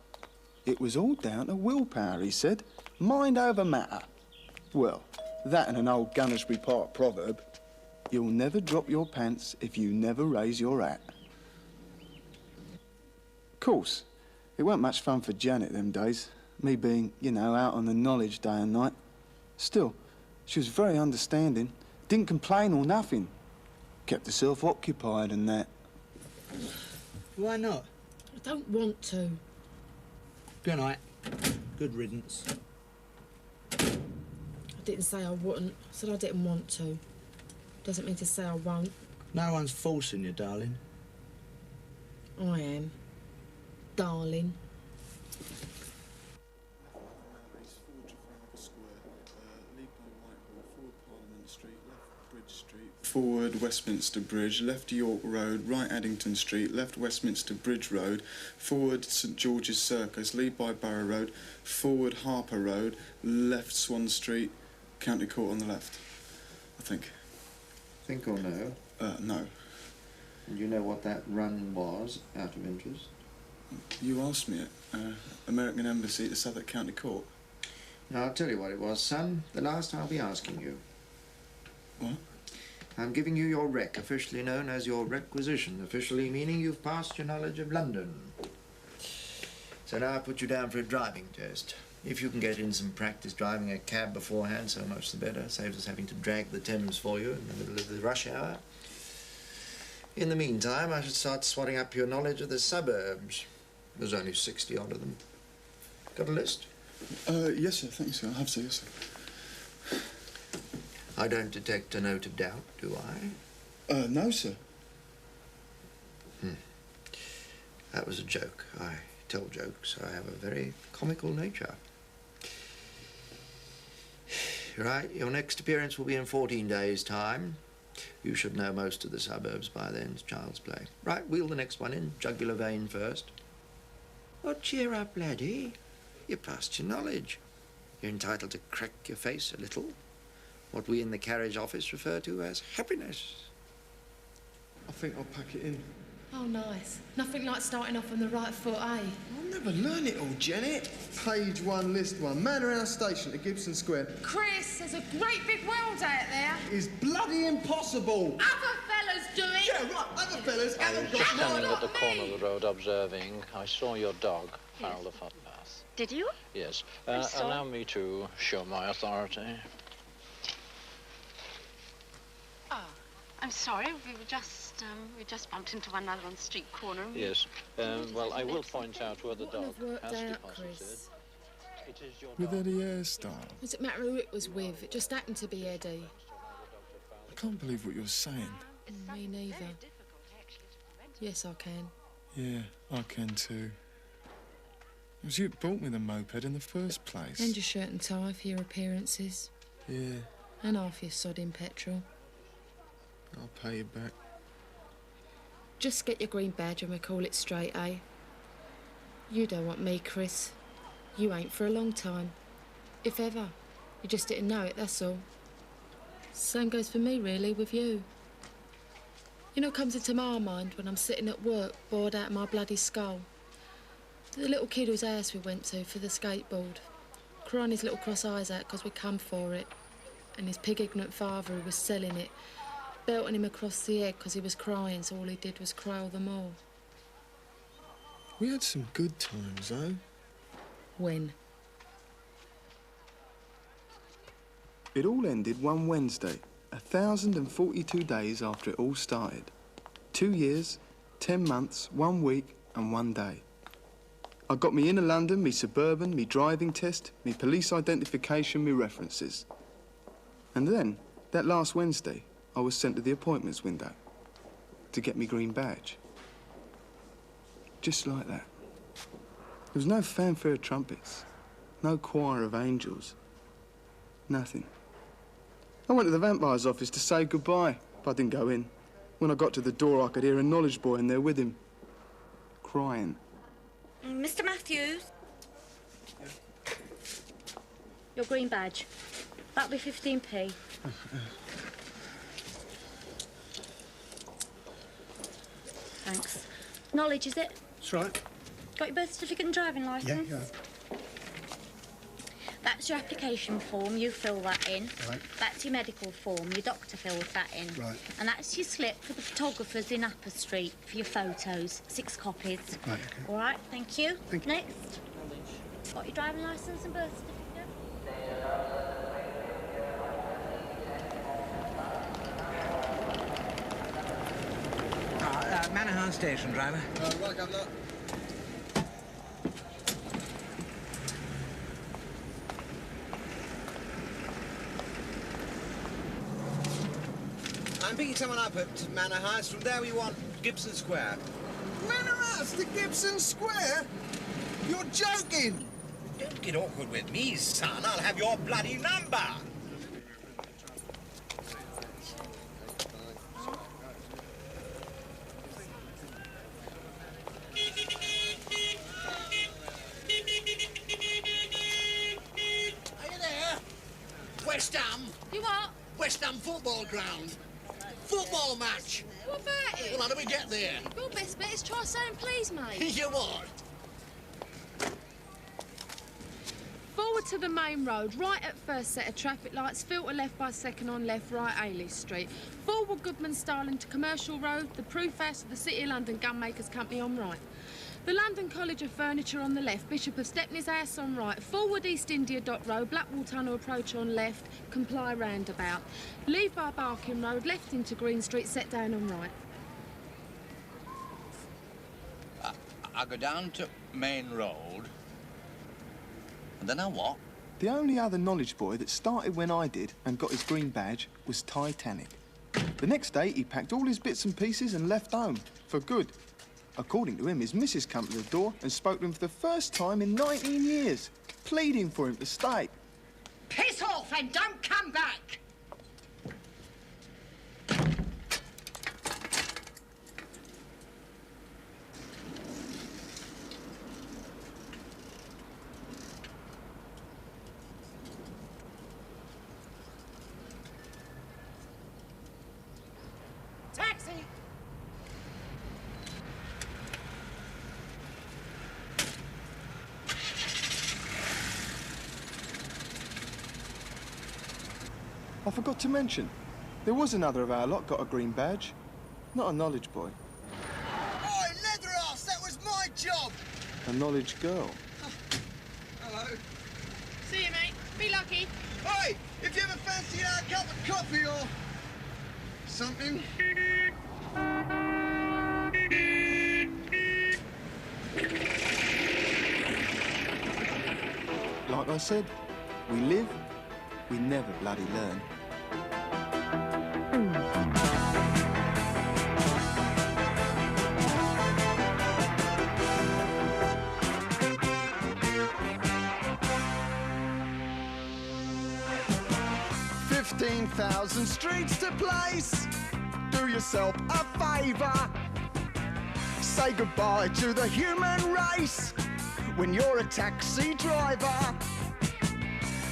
Speaker 11: It was all down to willpower, he said. Mind over matter. Well, that and an old Gunnersbury Park proverb. You'll never drop your pants if you never raise your hat. Of course, it weren't much fun for Janet them days. Me being, you know, out on the knowledge day and night. Still, she was very understanding. Didn't complain or nothing. Kept herself occupied and that.
Speaker 14: Why not?
Speaker 5: I don't want to.
Speaker 14: Good night. Good riddance.
Speaker 5: I didn't say I wouldn't. I said I didn't want to. Doesn't mean to say I won't.
Speaker 14: No one's forcing you, darling.
Speaker 5: I am. Darling.
Speaker 11: Forward Westminster Bridge, left York Road, right Addington Street, left Westminster Bridge Road, forward St George's Circus, lead by Borough Road, forward Harper Road, left Swan Street, County Court on the left, I think.
Speaker 12: Think or no?
Speaker 11: No.
Speaker 12: And you know what that run was, out of interest?
Speaker 11: You asked me it. American Embassy to Southwark County Court.
Speaker 12: Now, I'll tell you what it was, son. The last I'll be asking you.
Speaker 11: What?
Speaker 12: I'm giving you your rec, officially known as your requisition, officially meaning you've passed your knowledge of London. So now I put you down for a driving test. If you can get in some practice driving a cab beforehand, so much the better. Saves us having to drag the Thames for you in the middle of the rush hour. In the meantime, I should start swatting up your knowledge of the suburbs. There's only 60 odd of them. Got a list?
Speaker 11: Yes, sir. Thank you, sir. I have, sir. Yes, sir.
Speaker 12: I don't detect a note of doubt, do I?
Speaker 11: No, sir.
Speaker 12: That was a joke. I tell jokes. I have a very comical nature. Right, your next appearance will be in 14 days' time. You should know most of the suburbs by then. It's child's play. Right, wheel the next one in. Jugular vein first. Oh, cheer up, laddie. You're past your knowledge. You're entitled to crack your face a little. What we in the carriage office refer to as happiness.
Speaker 11: I think I'll pack it in.
Speaker 5: Oh, nice. Nothing like starting off on the right foot, eh?
Speaker 11: I'll never learn it all, Janet. Page 1, list 1. Manor House Station to Gibson Square.
Speaker 5: Chris, there's a great big world out there.
Speaker 11: It's bloody impossible.
Speaker 5: Other fellas do it.
Speaker 11: Yeah, right. Other fellas
Speaker 3: I
Speaker 11: haven't
Speaker 3: was
Speaker 11: got
Speaker 3: just standing
Speaker 11: mine.
Speaker 3: at the corner of the road observing. I saw your dog foul the footpath.
Speaker 9: Did you?
Speaker 3: Yes.
Speaker 9: I saw.
Speaker 3: Allow me to show my authority.
Speaker 21: Oh, I'm sorry. We just bumped into one another on the street corner.
Speaker 3: Yes. Well, I will point out where the dog has
Speaker 5: out,
Speaker 3: deposited.
Speaker 5: Chris.
Speaker 3: It is your
Speaker 11: With Eddie Hairstyle.
Speaker 5: Does it matter who it was with? It just happened to be Eddie.
Speaker 11: I can't believe what you're saying.
Speaker 5: Me neither. Yes, I can.
Speaker 11: Yeah, I can too. It was you that bought me the moped in the first place.
Speaker 5: And your shirt and tie for your appearances.
Speaker 11: Yeah,
Speaker 5: And half your sodding petrol.
Speaker 11: I'll pay you back.
Speaker 5: Just get your green badge and we call it straight, eh? You don't want me, Chris. You ain't for a long time. If ever. You just didn't know it, that's all. Same goes for me, really, with you. You know what comes into my mind when I'm sitting at work, bored out of my bloody skull? The little kid whose house we went to for the skateboard, crying his little cross eyes out 'cause we come for it. And his pig-ignorant father who was selling it, belting him across the head 'cause he was crying, so all he did was cry all the more.
Speaker 11: We had some good times, though.
Speaker 5: When?
Speaker 11: It all ended one Wednesday, 1,042 days after it all started. 2 years, 10 months, 1 week and 1 day. I got me inner London, me suburban, me driving test, me police identification, me references. And then, that last Wednesday, I was sent to the appointments window to get me green badge. Just like that. There was no fanfare of trumpets, no choir of angels, nothing. I went to the vampire's office to say goodbye, but I didn't go in. When I got to the door, I could hear a knowledge boy in there with him, crying.
Speaker 9: Mr. Matthews? Your green badge. That'll be 15p. Thanks. Knowledge, is it?
Speaker 22: That's right.
Speaker 9: Got your birth certificate and driving licence?
Speaker 22: Yeah.
Speaker 9: That's your application form, you fill that in.
Speaker 22: Right.
Speaker 9: That's your medical form, your doctor fills that in.
Speaker 22: Right.
Speaker 9: And that's your slip for the photographers in Upper Street for your photos, 6 copies.
Speaker 22: Right, okay.
Speaker 9: All right, thank you.
Speaker 22: Thank you.
Speaker 9: Next. Got your driving licence and birth certificate?
Speaker 20: Manor House Station, driver.
Speaker 11: Right, Governor.
Speaker 20: I'm picking someone up at Manor House. From there we want Gibson Square.
Speaker 11: Manor House to Gibson Square? You're joking!
Speaker 20: Don't get awkward with me, son. I'll have your bloody number.
Speaker 10: Are you there? West Ham.
Speaker 5: You what?
Speaker 10: West Ham football ground. Football match.
Speaker 5: What about it?
Speaker 10: Well, how do we get there?
Speaker 5: Your best bet is try saying please, mate.
Speaker 10: You what?
Speaker 5: Forward to the main road, right at first set of traffic lights, filter left by second on left, right Ailey Street. Forward Goodman Style into Commercial Road, the proof house of the City of London Gunmakers Company on right. The London College of Furniture on the left, Bishop of Stepney's house on right, forward East India Dock Road, Blackwall Tunnel approach on left, Comply roundabout. Leave by Barking Road, left into Green Street, set down on right.
Speaker 2: I go down to Main Road, and then I what?
Speaker 11: The only other knowledge boy that started when I did and got his green badge was Titanic. The next day, he packed all his bits and pieces and left home, for good. According to him, his missus came to the door and spoke to him for the first time in 19 years, pleading for him to stay.
Speaker 17: Piss off and don't come back!
Speaker 5: Taxi!
Speaker 11: I forgot to mention, there was another of our lot got a green badge. Not a knowledge boy,
Speaker 4: Oi, leather ass, that was my job!
Speaker 11: a knowledge girl.
Speaker 4: Hello.
Speaker 5: See you, mate. Be lucky.
Speaker 4: Oi, if you ever fancy a cup of coffee or something.
Speaker 11: Like I said, we live, we never bloody learn.
Speaker 4: $15,000 streets to place. Do yourself a favour. Say goodbye to the human race when you're a taxi driver.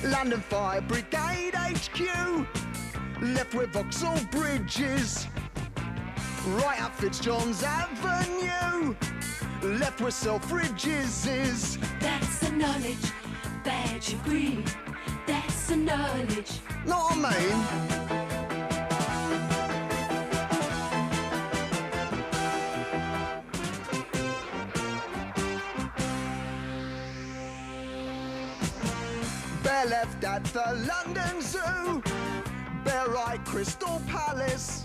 Speaker 4: London Fire Brigade HQ, left with Vauxhall Bridges. Right up Fitzjohn's Avenue, left with Selfridges is.
Speaker 22: That's the knowledge badge of green. That's the knowledge.
Speaker 4: Know what I mean? Bear left at the London Zoo, Bear right Crystal Palace.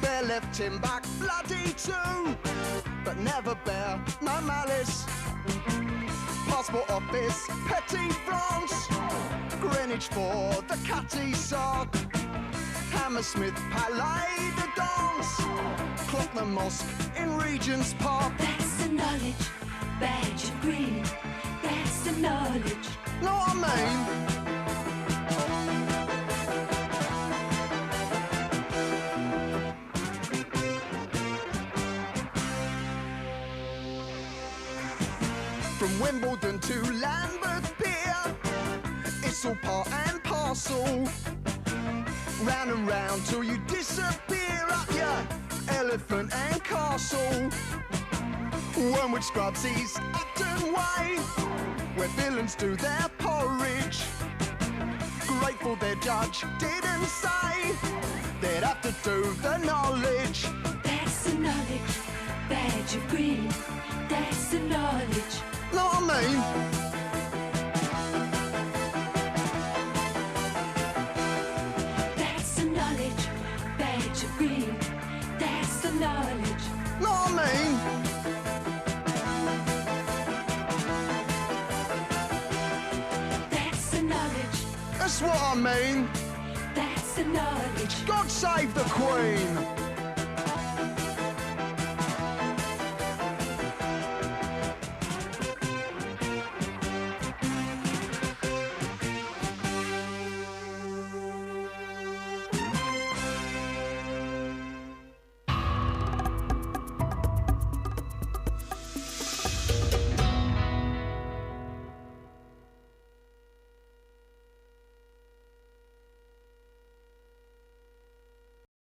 Speaker 4: Bear left him back bloody too, but never bear no malice. Passport office, Petty France, Greenwich for the Cutty Sock, Hammersmith Palais the dance, Clock the Mosque in Regent's Park.
Speaker 22: That's the knowledge badge of green. That's the knowledge.
Speaker 4: Know what I mean? From Wimbledon to Lambeth Pier, it's all part and parcel. Round and round till you disappear up your Elephant and Castle. Wormwood Scrubs, East Upton Way, where villains do their porridge. Grateful their judge didn't say they'd have to do the knowledge.
Speaker 22: That's the knowledge badge of green. That's the knowledge.
Speaker 4: Know what I mean?
Speaker 22: That's the knowledge badge of green. That's the knowledge.
Speaker 4: Know what I mean?
Speaker 22: That's the knowledge.
Speaker 4: That's what I mean.
Speaker 22: That's the knowledge.
Speaker 4: God save the Queen.